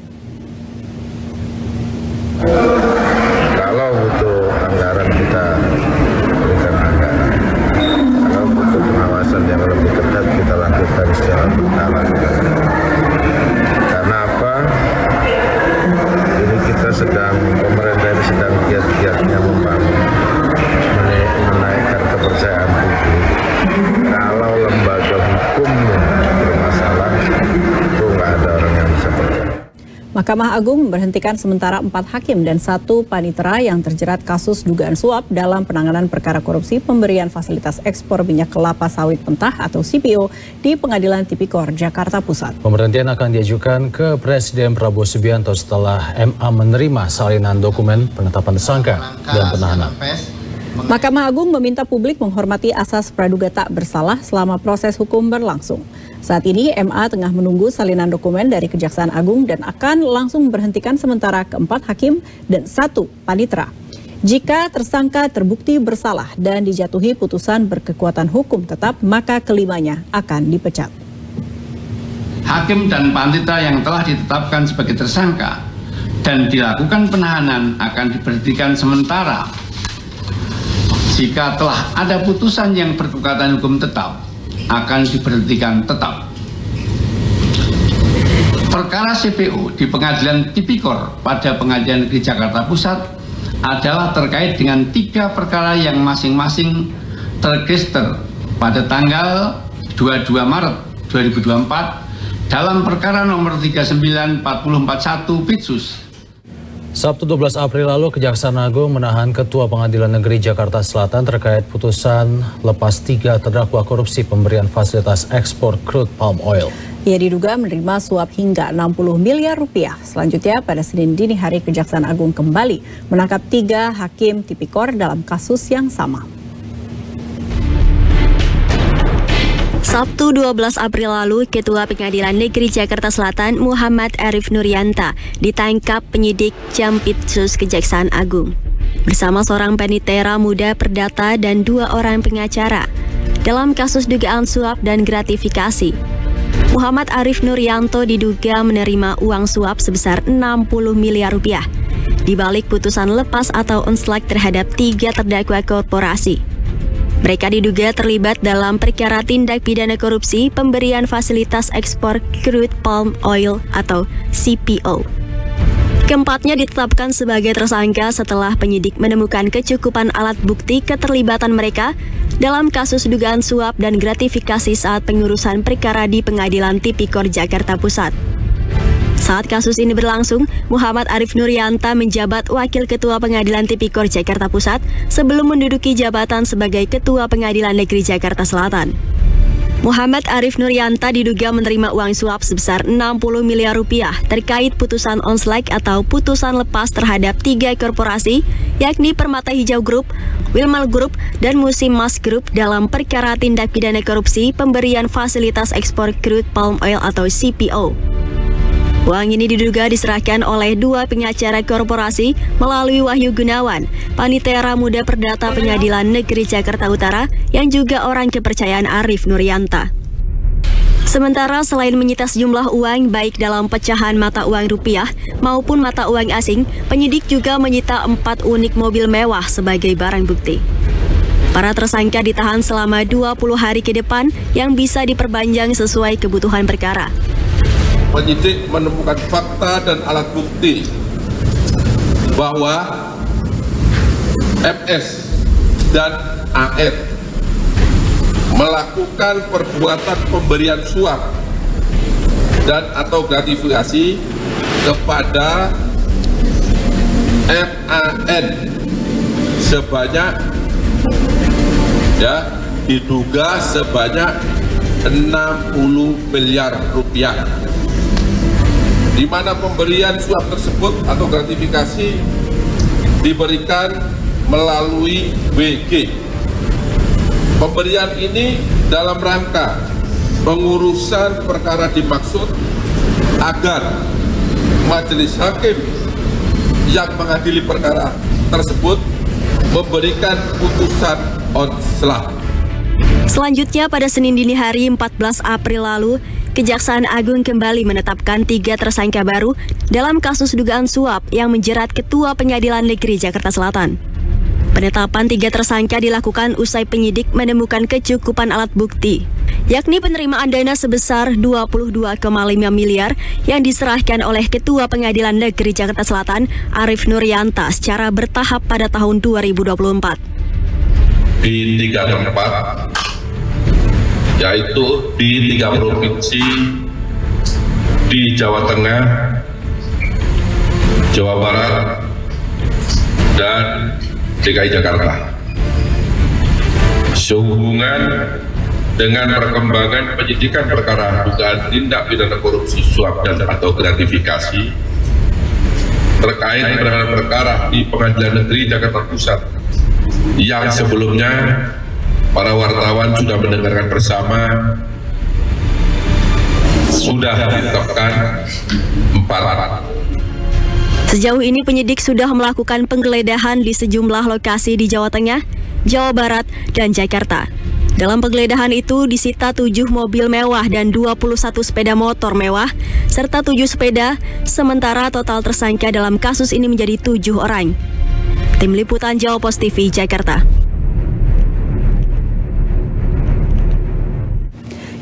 Kalau butuh anggaran, kita berikan anggaran. Kalau butuh pengawasan yang lebih ketat, kita lakukan secara berkala. Karena apa? Ini pemerintah ini sedang giat-giatnya menaikkan kepercayaan publik. Kalau lembaga hukumnya bermasalah, itu nggak ada orang yang bisa percaya. Mahkamah Agung memberhentikan sementara 4 hakim dan 1 panitera yang terjerat kasus dugaan suap dalam penanganan perkara korupsi pemberian fasilitas ekspor minyak kelapa sawit mentah atau CPO di Pengadilan Tipikor, Jakarta Pusat. Pemberhentian akan diajukan ke Presiden Prabowo Subianto setelah MA menerima salinan dokumen penetapan tersangka dan penahanan. Mahkamah Agung meminta publik menghormati asas praduga tak bersalah selama proses hukum berlangsung. Saat ini MA tengah menunggu salinan dokumen dari Kejaksaan Agung dan akan langsung memberhentikan sementara ke-4 hakim dan 1 panitera. Jika tersangka terbukti bersalah dan dijatuhi putusan berkekuatan hukum tetap, maka kelimanya akan dipecat. Hakim dan panitera yang telah ditetapkan sebagai tersangka dan dilakukan penahanan akan diberhentikan sementara. Jika telah ada putusan yang berkekuatan hukum tetap, akan diberhentikan tetap. Perkara CPO di Pengadilan Tipikor pada Pengadilan Negeri Jakarta Pusat adalah terkait dengan 3 perkara yang masing-masing terregister pada tanggal 22 Maret 2024 dalam perkara nomor 39441 Pitsus. Sabtu 12 April lalu, Kejaksaan Agung menahan Ketua Pengadilan Negeri Jakarta Selatan terkait putusan lepas 3 terdakwa korupsi pemberian fasilitas ekspor crude palm oil. Ia diduga menerima suap hingga 60 miliar rupiah. Selanjutnya, pada Senin dini hari, Kejaksaan Agung kembali menangkap 3 hakim tipikor dalam kasus yang sama. Sabtu 12 April lalu, Ketua Pengadilan Negeri Jakarta Selatan Muhammad Arif Nurianta ditangkap penyidik Jampitsus Kejaksaan Agung bersama seorang panitera muda perdata dan 2 orang pengacara dalam kasus dugaan suap dan gratifikasi. Muhammad Arif Nurianto diduga menerima uang suap sebesar 60 miliar rupiah di balik putusan lepas atau onslaught terhadap 3 terdakwa korporasi. Mereka diduga terlibat dalam perkara tindak pidana korupsi pemberian fasilitas ekspor crude palm oil atau CPO. Keempatnya ditetapkan sebagai tersangka setelah penyidik menemukan kecukupan alat bukti keterlibatan mereka dalam kasus dugaan suap dan gratifikasi saat pengurusan perkara di Pengadilan Tipikor Jakarta Pusat. Saat kasus ini berlangsung, Muhammad Arif Nurianta menjabat Wakil Ketua Pengadilan Tipikor Jakarta Pusat sebelum menduduki jabatan sebagai Ketua Pengadilan Negeri Jakarta Selatan. Muhammad Arif Nurianta diduga menerima uang suap sebesar 60 miliar rupiah terkait putusan onslaught atau putusan lepas terhadap 3 korporasi, yakni Permata Hijau Group, Wilmar Group, dan Musim Mas Group dalam perkara tindak pidana korupsi pemberian fasilitas ekspor crude palm oil atau CPO. Uang ini diduga diserahkan oleh 2 pengacara korporasi melalui Wahyu Gunawan, panitera muda perdata Pengadilan Negeri Jakarta Utara yang juga orang kepercayaan Arif Nurianta. Sementara selain menyita sejumlah uang baik dalam pecahan mata uang rupiah maupun mata uang asing, penyidik juga menyita 4 unit mobil mewah sebagai barang bukti. Para tersangka ditahan selama 20 hari ke depan yang bisa diperpanjang sesuai kebutuhan perkara. Penyidik menemukan fakta dan alat bukti bahwa MS dan AR melakukan perbuatan pemberian suap dan atau gratifikasi kepada MAN sebanyak diduga sebanyak 60 miliar rupiah, di mana pemberian suap tersebut atau gratifikasi diberikan melalui WG. Pemberian ini dalam rangka pengurusan perkara dimaksud agar majelis hakim yang mengadili perkara tersebut memberikan putusan onslaught. Selanjutnya pada Senin dini hari 14 April lalu, Kejaksaan Agung kembali menetapkan 3 tersangka baru dalam kasus dugaan suap yang menjerat Ketua Pengadilan Negeri Jakarta Selatan. Penetapan 3 tersangka dilakukan usai penyidik menemukan kecukupan alat bukti, yakni penerimaan dana sebesar 22,5 miliar yang diserahkan oleh Ketua Pengadilan Negeri Jakarta Selatan, Arif Nurianta, secara bertahap pada tahun 2024. Di 3 tempat, yaitu di 3 provinsi di Jawa Tengah, Jawa Barat, dan DKI Jakarta. Sehubungan dengan perkembangan penyidikan perkara dugaan tindak pidana korupsi, suap dan atau gratifikasi terkait penanganan perkara di Pengadilan Negeri Jakarta Pusat yang sebelumnya para wartawan sudah mendengarkan bersama, sudah ditetapkan 4. Sejauh ini penyidik sudah melakukan penggeledahan di sejumlah lokasi di Jawa Tengah, Jawa Barat, dan Jakarta. Dalam penggeledahan itu disita 7 mobil mewah dan 21 sepeda motor mewah, serta 7 sepeda, sementara total tersangka dalam kasus ini menjadi 7 orang. Tim Liputan Jawa Post TV, Jakarta.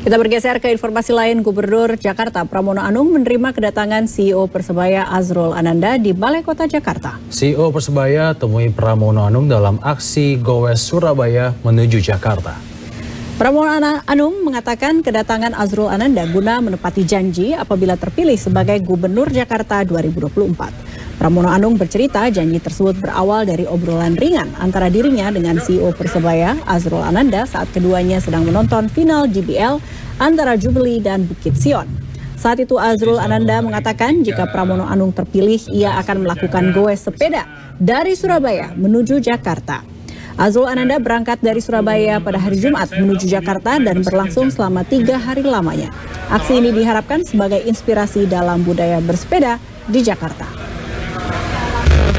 Kita bergeser ke informasi lain. Gubernur Jakarta Pramono Anung menerima kedatangan CEO Persebaya Azrul Ananda di Balai Kota Jakarta. CEO Persebaya temui Pramono Anung dalam aksi Gowes Surabaya menuju Jakarta. Pramono Anung mengatakan kedatangan Azrul Ananda guna menepati janji apabila terpilih sebagai Gubernur Jakarta 2024. Pramono Anung bercerita janji tersebut berawal dari obrolan ringan antara dirinya dengan CEO Persebaya Azrul Ananda saat keduanya sedang menonton final JBL antara Jubilee dan Bukit Sion. Saat itu Azrul Ananda mengatakan jika Pramono Anung terpilih ia akan melakukan goes sepeda dari Surabaya menuju Jakarta. Azrul Ananda berangkat dari Surabaya pada hari Jumat menuju Jakarta dan berlangsung selama 3 hari lamanya. Aksi ini diharapkan sebagai inspirasi dalam budaya bersepeda di Jakarta.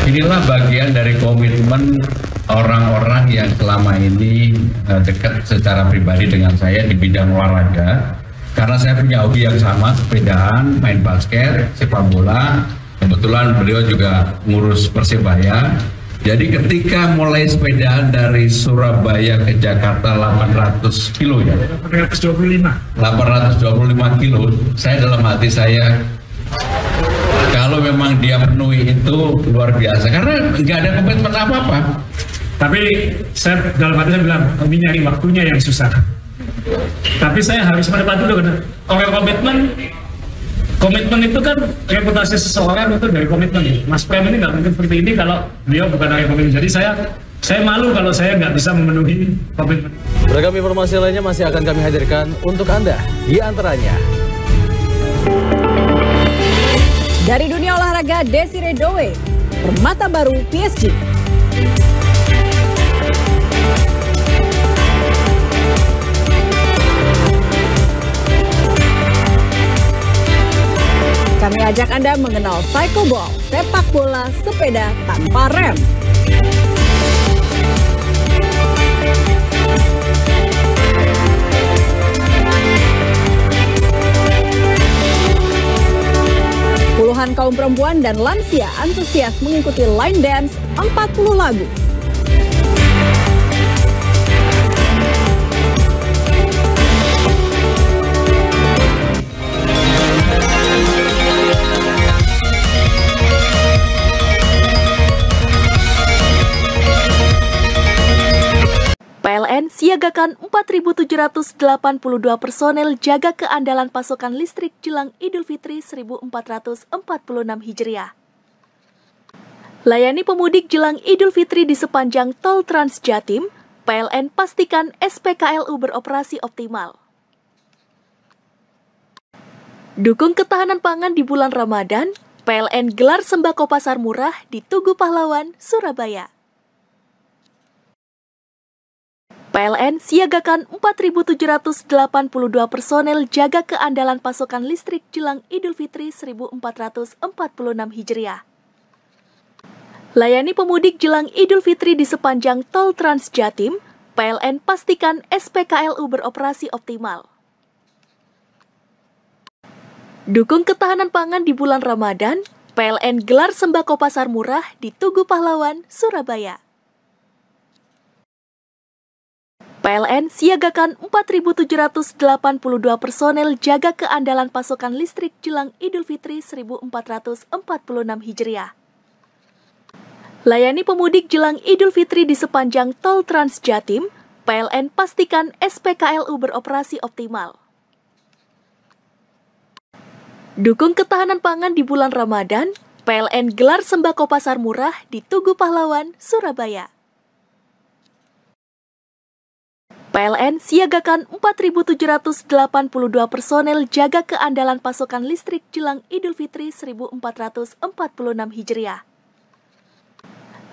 Inilah bagian dari komitmen orang-orang yang selama ini dekat secara pribadi dengan saya di bidang olahraga. Karena saya punya hobi yang sama, sepedaan, main basket, sepak bola. Kebetulan beliau juga ngurus Persebaya. Jadi ketika mulai sepedaan dari Surabaya ke Jakarta 800 kilo ya? 825 kilo, saya dalam hati saya, kalau memang dia penuhi itu luar biasa, karena nggak ada komitmen apa-apa. Tapi saya dalam hati saya bilang, kami nyari waktunya yang susah. Tapi saya harus menepati dulu, karena orang komitmen itu kan reputasi seseorang itu dari komitmen. Mas Pram ini nggak mungkin seperti ini kalau beliau bukan orang komitmen. Jadi saya malu kalau saya nggak bisa memenuhi komitmen. Beragam informasi lainnya masih akan kami hadirkan untuk Anda. Di antaranya, dari dunia olahraga, Desiree Dowe, permata baru PSG. Kami ajak Anda mengenal cycleball, sepak bola sepeda tanpa rem. Puluhan kaum perempuan dan lansia antusias mengikuti line dance 40 lagu. PLN siagakan 4.782 personel jaga keandalan pasokan listrik jelang Idul Fitri 1446 Hijriah. Layani pemudik jelang Idul Fitri di sepanjang tol Trans Jatim, PLN pastikan SPKLU beroperasi optimal. Dukung ketahanan pangan di bulan Ramadan, PLN gelar sembako pasar murah di Tugu Pahlawan, Surabaya. PLN siagakan 4.782 personel jaga keandalan pasokan listrik jelang Idul Fitri 1446 Hijriah. Layani pemudik jelang Idul Fitri di sepanjang tol Trans Jatim, PLN pastikan SPKLU beroperasi optimal. Dukung ketahanan pangan di bulan Ramadan, PLN gelar sembako pasar murah di Tugu Pahlawan, Surabaya. PLN siagakan 4.782 personel jaga keandalan pasokan listrik jelang Idul Fitri 1446 Hijriah. Layani pemudik jelang Idul Fitri di sepanjang tol Trans Jatim, PLN pastikan SPKLU beroperasi optimal. Dukung ketahanan pangan di bulan Ramadan, PLN gelar sembako pasar murah di Tugu Pahlawan, Surabaya. PLN siagakan 4.782 personel jaga keandalan pasokan listrik jelang Idul Fitri 1446 Hijriah.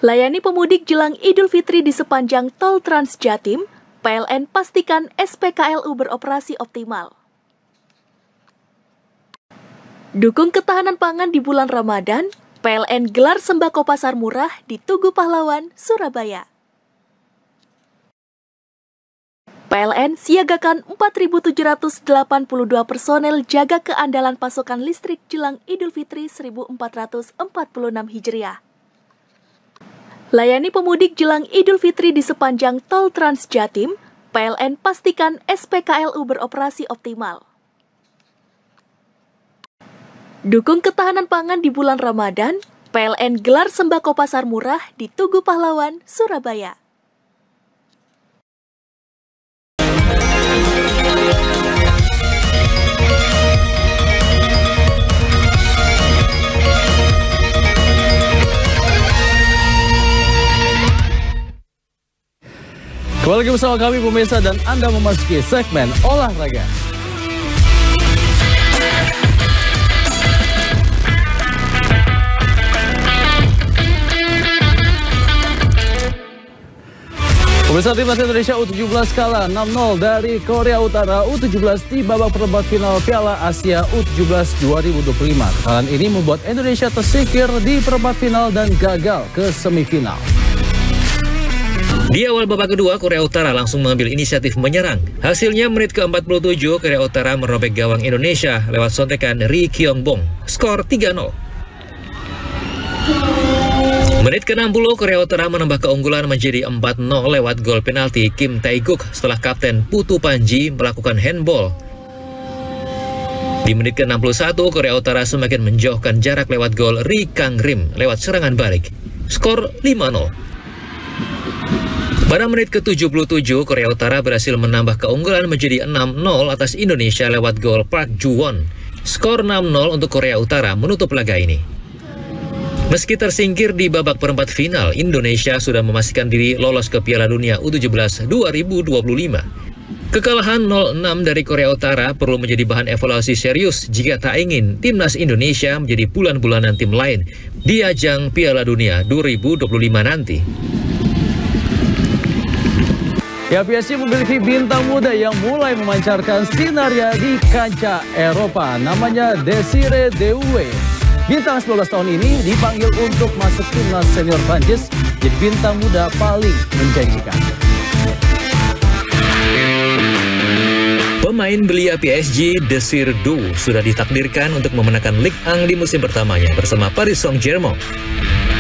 Layani pemudik jelang Idul Fitri di sepanjang Tol Trans Jatim, PLN pastikan SPKLU beroperasi optimal. Dukung ketahanan pangan di bulan Ramadan, PLN gelar sembako pasar murah di Tugu Pahlawan, Surabaya. PLN siagakan 4.782 personel jaga keandalan pasokan listrik jelang Idul Fitri 1446 Hijriah. Layani pemudik jelang Idul Fitri di sepanjang Tol Trans Jatim, PLN pastikan SPKLU beroperasi optimal. Dukung ketahanan pangan di bulan Ramadan, PLN gelar sembako pasar murah di Tugu Pahlawan, Surabaya. Kembali lagi bersama kami pemirsa dan Anda memasuki segmen olahraga. Pemirsa, timnas Indonesia U17 kalah 6-0 dari Korea Utara U17 di babak perempat final Piala Asia U17 2025. Kekalahan ini membuat Indonesia tersingkir di perempat final dan gagal ke semifinal. Di awal babak kedua, Korea Utara langsung mengambil inisiatif menyerang. Hasilnya menit ke-47, Korea Utara merobek gawang Indonesia lewat sontekan Ri Kyong-bong. Skor 3-0. Menit ke-60, Korea Utara menambah keunggulan menjadi 4-0 lewat gol penalti Kim Tae-guk setelah Kapten Putu Panji melakukan handball. Di menit ke-61, Korea Utara semakin menjauhkan jarak lewat gol Ri Kang-rim lewat serangan balik. Skor 5-0. Pada menit ke-77, Korea Utara berhasil menambah keunggulan menjadi 6-0 atas Indonesia lewat gol Park Ju-won. Skor 6-0 untuk Korea Utara menutup laga ini. Meski tersingkir di babak perempat final, Indonesia sudah memastikan diri lolos ke Piala Dunia U17 2025. Kekalahan 0-6 dari Korea Utara perlu menjadi bahan evaluasi serius jika tak ingin timnas Indonesia menjadi bulan-bulanan tim lain di ajang Piala Dunia 2025 nanti. Ya, PSG memiliki bintang muda yang mulai memancarkan sinarnya di kancah Eropa. Namanya Desire Doué. Bintang 19 tahun ini dipanggil untuk masuk timnas senior Prancis, jadi bintang muda paling menjanjikan. Pemain belia PSG, Desire Doué, sudah ditakdirkan untuk memenangkan Ligue 1 di musim pertamanya bersama Paris Saint-Germain.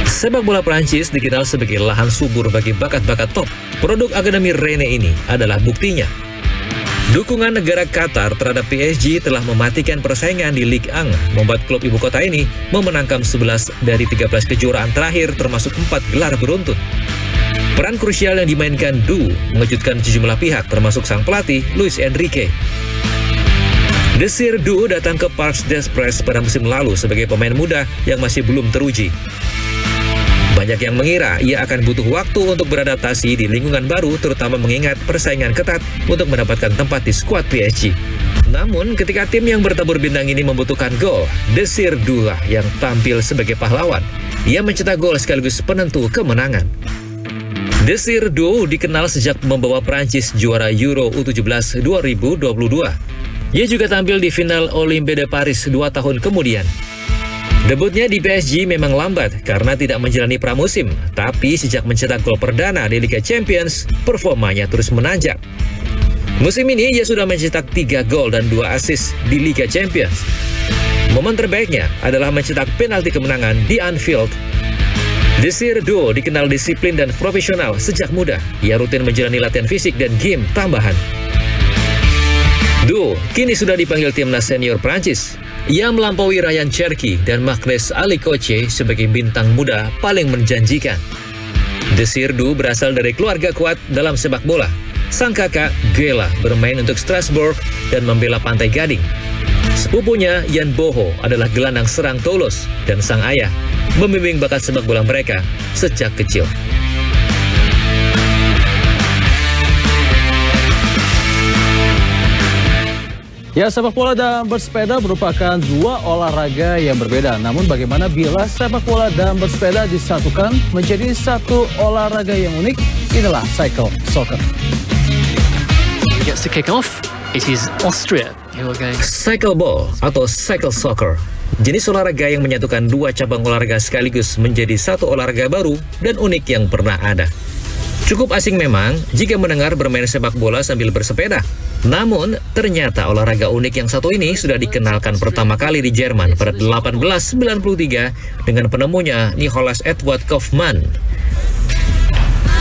Sepak bola Prancis dikenal sebagai lahan subur bagi bakat-bakat top. Produk Akademi Rennes ini adalah buktinya. Dukungan negara Qatar terhadap PSG telah mematikan persaingan di Ligue 1, membuat klub ibu kota ini memenangkan 11 dari 13 kejuaraan terakhir termasuk 4 gelar beruntun. Peran krusial yang dimainkan Doué mengejutkan sejumlah pihak termasuk sang pelatih Luis Enrique. Desire Doué datang ke Parc des Princes pada musim lalu sebagai pemain muda yang masih belum teruji. Banyak yang mengira ia akan butuh waktu untuk beradaptasi di lingkungan baru, terutama mengingat persaingan ketat untuk mendapatkan tempat di skuad PSG. Namun, ketika tim yang bertabur bintang ini membutuhkan gol, Desire Doué yang tampil sebagai pahlawan. Ia mencetak gol sekaligus penentu kemenangan. Desire Doué dikenal sejak membawa Prancis juara Euro U17 2022. Ia juga tampil di final Olympiade Paris 2 tahun kemudian. Debutnya di PSG memang lambat karena tidak menjalani pramusim, tapi sejak mencetak gol perdana di Liga Champions, performanya terus menanjak. Musim ini ia sudah mencetak 3 gol dan 2 assist di Liga Champions. Momen terbaiknya adalah mencetak penalti kemenangan di Anfield. Desire Doué dikenal disiplin dan profesional sejak muda. Ia rutin menjalani latihan fisik dan game tambahan. Doué kini sudah dipanggil timnas senior Prancis. Ia melampaui Ryan Cherki dan Magnus Alikoce sebagai bintang muda paling menjanjikan. Desire Doué berasal dari keluarga kuat dalam sepak bola. Sang kakak, Gela, bermain untuk Strasbourg dan membela Pantai Gading. Sepupunya, Yan Boho, adalah gelandang serang Toulouse dan sang ayah membimbing bakat sepak bola mereka sejak kecil. Ya, sepak bola dan bersepeda merupakan dua olahraga yang berbeda. Namun bagaimana bila sepak bola dan bersepeda disatukan menjadi satu olahraga yang unik? Inilah cycle soccer. Gets to kick off. It is Austria who are going. Cycle ball atau cycle soccer, jenis olahraga yang menyatukan dua cabang olahraga sekaligus menjadi satu olahraga baru dan unik yang pernah ada. Cukup asing memang jika mendengar bermain sepak bola sambil bersepeda. Namun, ternyata olahraga unik yang satu ini sudah dikenalkan pertama kali di Jerman pada 1893 dengan penemunya Nicholas Edward Kaufmann.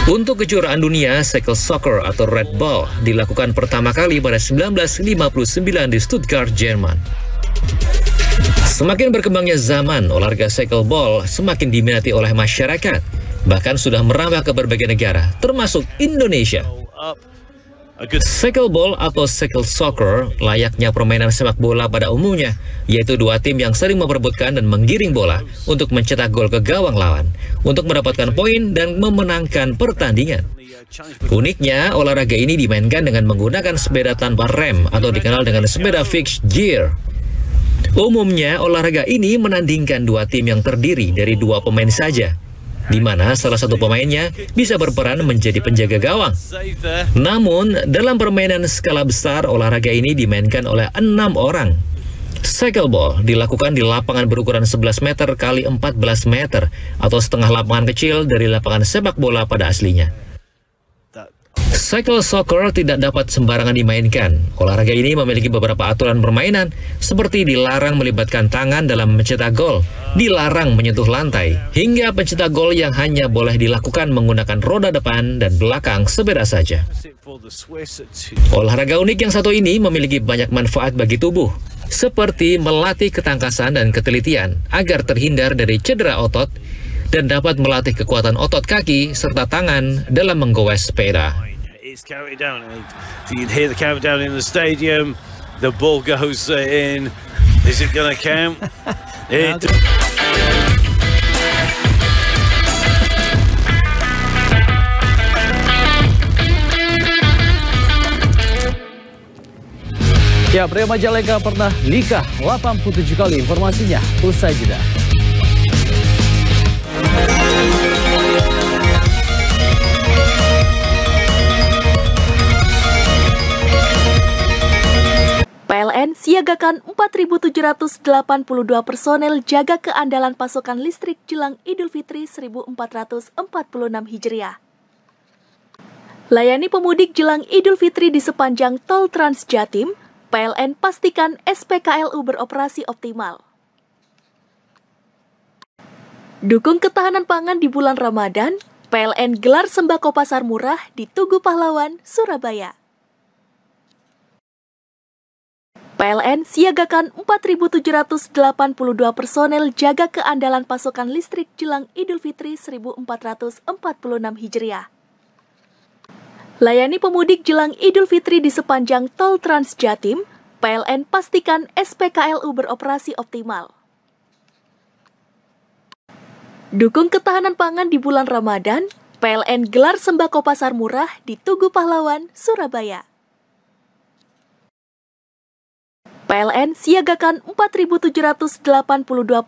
Untuk kejuaraan dunia, cycle soccer atau red ball dilakukan pertama kali pada 1959 di Stuttgart, Jerman. Semakin berkembangnya zaman, olahraga cycle ball semakin diminati oleh masyarakat. Bahkan sudah merambah ke berbagai negara, termasuk Indonesia. Cycle ball atau cycle soccer layaknya permainan sepak bola pada umumnya, yaitu dua tim yang sering memperebutkan dan menggiring bola untuk mencetak gol ke gawang lawan, untuk mendapatkan poin dan memenangkan pertandingan. Uniknya, olahraga ini dimainkan dengan menggunakan sepeda tanpa rem atau dikenal dengan sepeda fixed gear. Umumnya, olahraga ini menandingkan dua tim yang terdiri dari dua pemain saja, di mana salah satu pemainnya bisa berperan menjadi penjaga gawang. Namun, dalam permainan skala besar, olahraga ini dimainkan oleh 6 orang. Cycle ball dilakukan di lapangan berukuran 11 meter kali 14 meter atau setengah lapangan kecil dari lapangan sepak bola pada aslinya. Cycle soccer tidak dapat sembarangan dimainkan. Olahraga ini memiliki beberapa aturan permainan, seperti dilarang melibatkan tangan dalam mencetak gol, dilarang menyentuh lantai, hingga pencetak gol yang hanya boleh dilakukan menggunakan roda depan dan belakang sepeda saja. Olahraga unik yang satu ini memiliki banyak manfaat bagi tubuh, seperti melatih ketangkasan dan ketelitian agar terhindar dari cedera otot, dan dapat melatih kekuatan otot kaki serta tangan dalam menggoes sepeda. It's countdown. You can hear the countdown in the stadium. The ball goes in. Is it going to count? Ya, pria Majalengka pernah nikah 87 kali. Informasinya usai jeda. PLN siagakan 4.782 personel jaga keandalan pasokan listrik jelang Idul Fitri 1446 Hijriah. Layani pemudik jelang Idul Fitri di sepanjang tol Trans Jatim, PLN pastikan SPKLU beroperasi optimal. Dukung ketahanan pangan di bulan Ramadan, PLN gelar sembako pasar murah di Tugu Pahlawan, Surabaya. PLN siagakan 4.782 personel jaga keandalan pasokan listrik jelang Idul Fitri 1446 Hijriah. Layani pemudik jelang Idul Fitri di sepanjang tol Trans Jatim, PLN pastikan SPKLU beroperasi optimal. Dukung ketahanan pangan di bulan Ramadan, PLN gelar sembako pasar murah di Tugu Pahlawan, Surabaya. PLN siagakan 4.782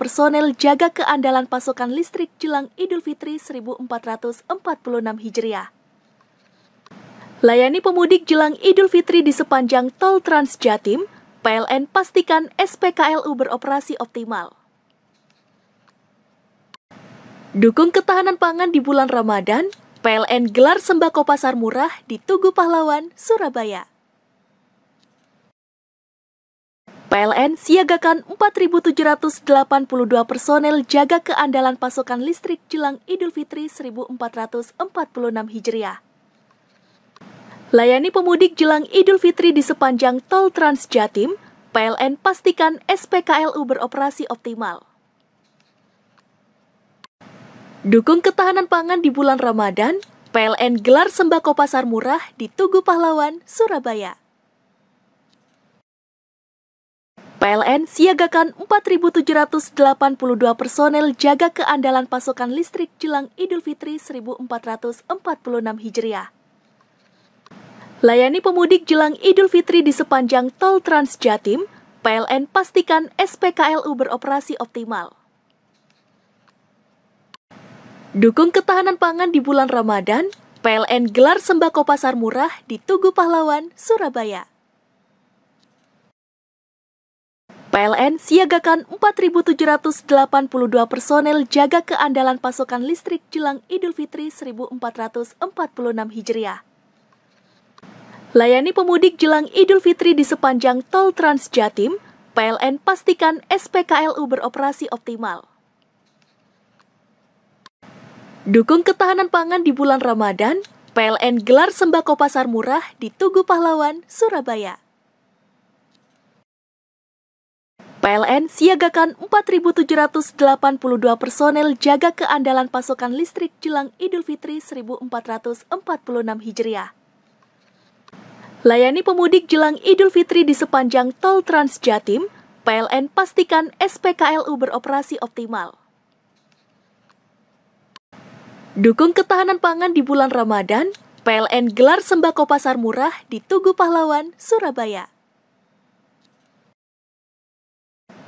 personel jaga keandalan pasokan listrik jelang Idul Fitri 1446 Hijriah. Layani pemudik jelang Idul Fitri di sepanjang tol Trans Jatim, PLN pastikan SPKLU beroperasi optimal. Dukung ketahanan pangan di bulan Ramadan, PLN gelar sembako pasar murah di Tugu Pahlawan, Surabaya. PLN siagakan 4.782 personel jaga keandalan pasokan listrik jelang Idul Fitri 1446 Hijriah. Layani pemudik jelang Idul Fitri di sepanjang tol Trans Jatim, PLN pastikan SPKLU beroperasi optimal. Dukung ketahanan pangan di bulan Ramadan, PLN gelar sembako pasar murah di Tugu Pahlawan, Surabaya. PLN siagakan 4.782 personel jaga keandalan pasokan listrik jelang Idul Fitri 1446 Hijriah. Layani pemudik jelang Idul Fitri di sepanjang tol Trans Jatim, PLN pastikan SPKLU beroperasi optimal. Dukung ketahanan pangan di bulan Ramadan, PLN gelar sembako pasar murah di Tugu Pahlawan, Surabaya. PLN siagakan 4.782 personel jaga keandalan pasokan listrik jelang Idul Fitri 1446 Hijriah. Layani pemudik jelang Idul Fitri di sepanjang tol Trans Jatim, PLN pastikan SPKLU beroperasi optimal. Dukung ketahanan pangan di bulan Ramadan, PLN gelar sembako pasar murah di Tugu Pahlawan, Surabaya. PLN siagakan 4.782 personel jaga keandalan pasokan listrik jelang Idul Fitri 1446 Hijriah. Layani pemudik jelang Idul Fitri di sepanjang tol Trans Jatim, PLN pastikan SPKLU beroperasi optimal. Dukung ketahanan pangan di bulan Ramadan, PLN gelar sembako pasar murah di Tugu Pahlawan, Surabaya.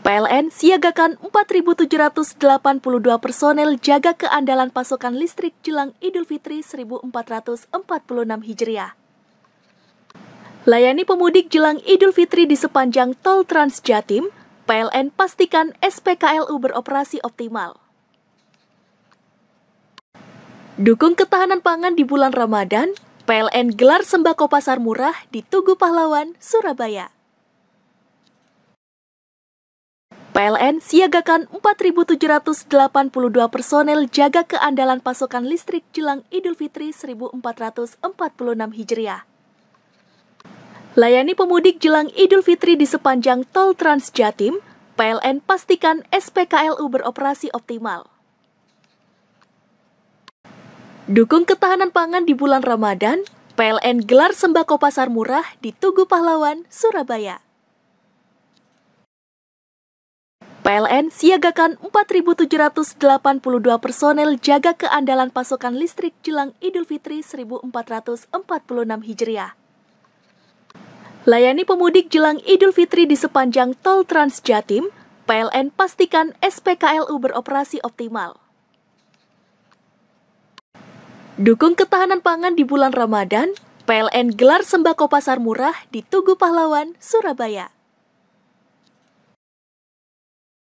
PLN siagakan 4.782 personel jaga keandalan pasokan listrik jelang Idul Fitri 1446 Hijriah. Layani pemudik jelang Idul Fitri di sepanjang tol Trans Jatim, PLN pastikan SPKLU beroperasi optimal. Dukung ketahanan pangan di bulan Ramadan, PLN gelar sembako pasar murah di Tugu Pahlawan, Surabaya. PLN siagakan 4.782 personel jaga keandalan pasokan listrik jelang Idul Fitri 1446 Hijriah. Layani pemudik jelang Idul Fitri di sepanjang tol Trans Jatim, PLN pastikan SPKLU beroperasi optimal. Dukung ketahanan pangan di bulan Ramadan, PLN gelar sembako pasar murah di Tugu Pahlawan, Surabaya. PLN siagakan 4.782 personel jaga keandalan pasokan listrik jelang Idul Fitri 1446 Hijriah. Layani pemudik jelang Idul Fitri di sepanjang tol Trans Jatim, PLN pastikan SPKLU beroperasi optimal. Dukung ketahanan pangan di bulan Ramadan, PLN gelar sembako pasar murah di Tugu Pahlawan, Surabaya.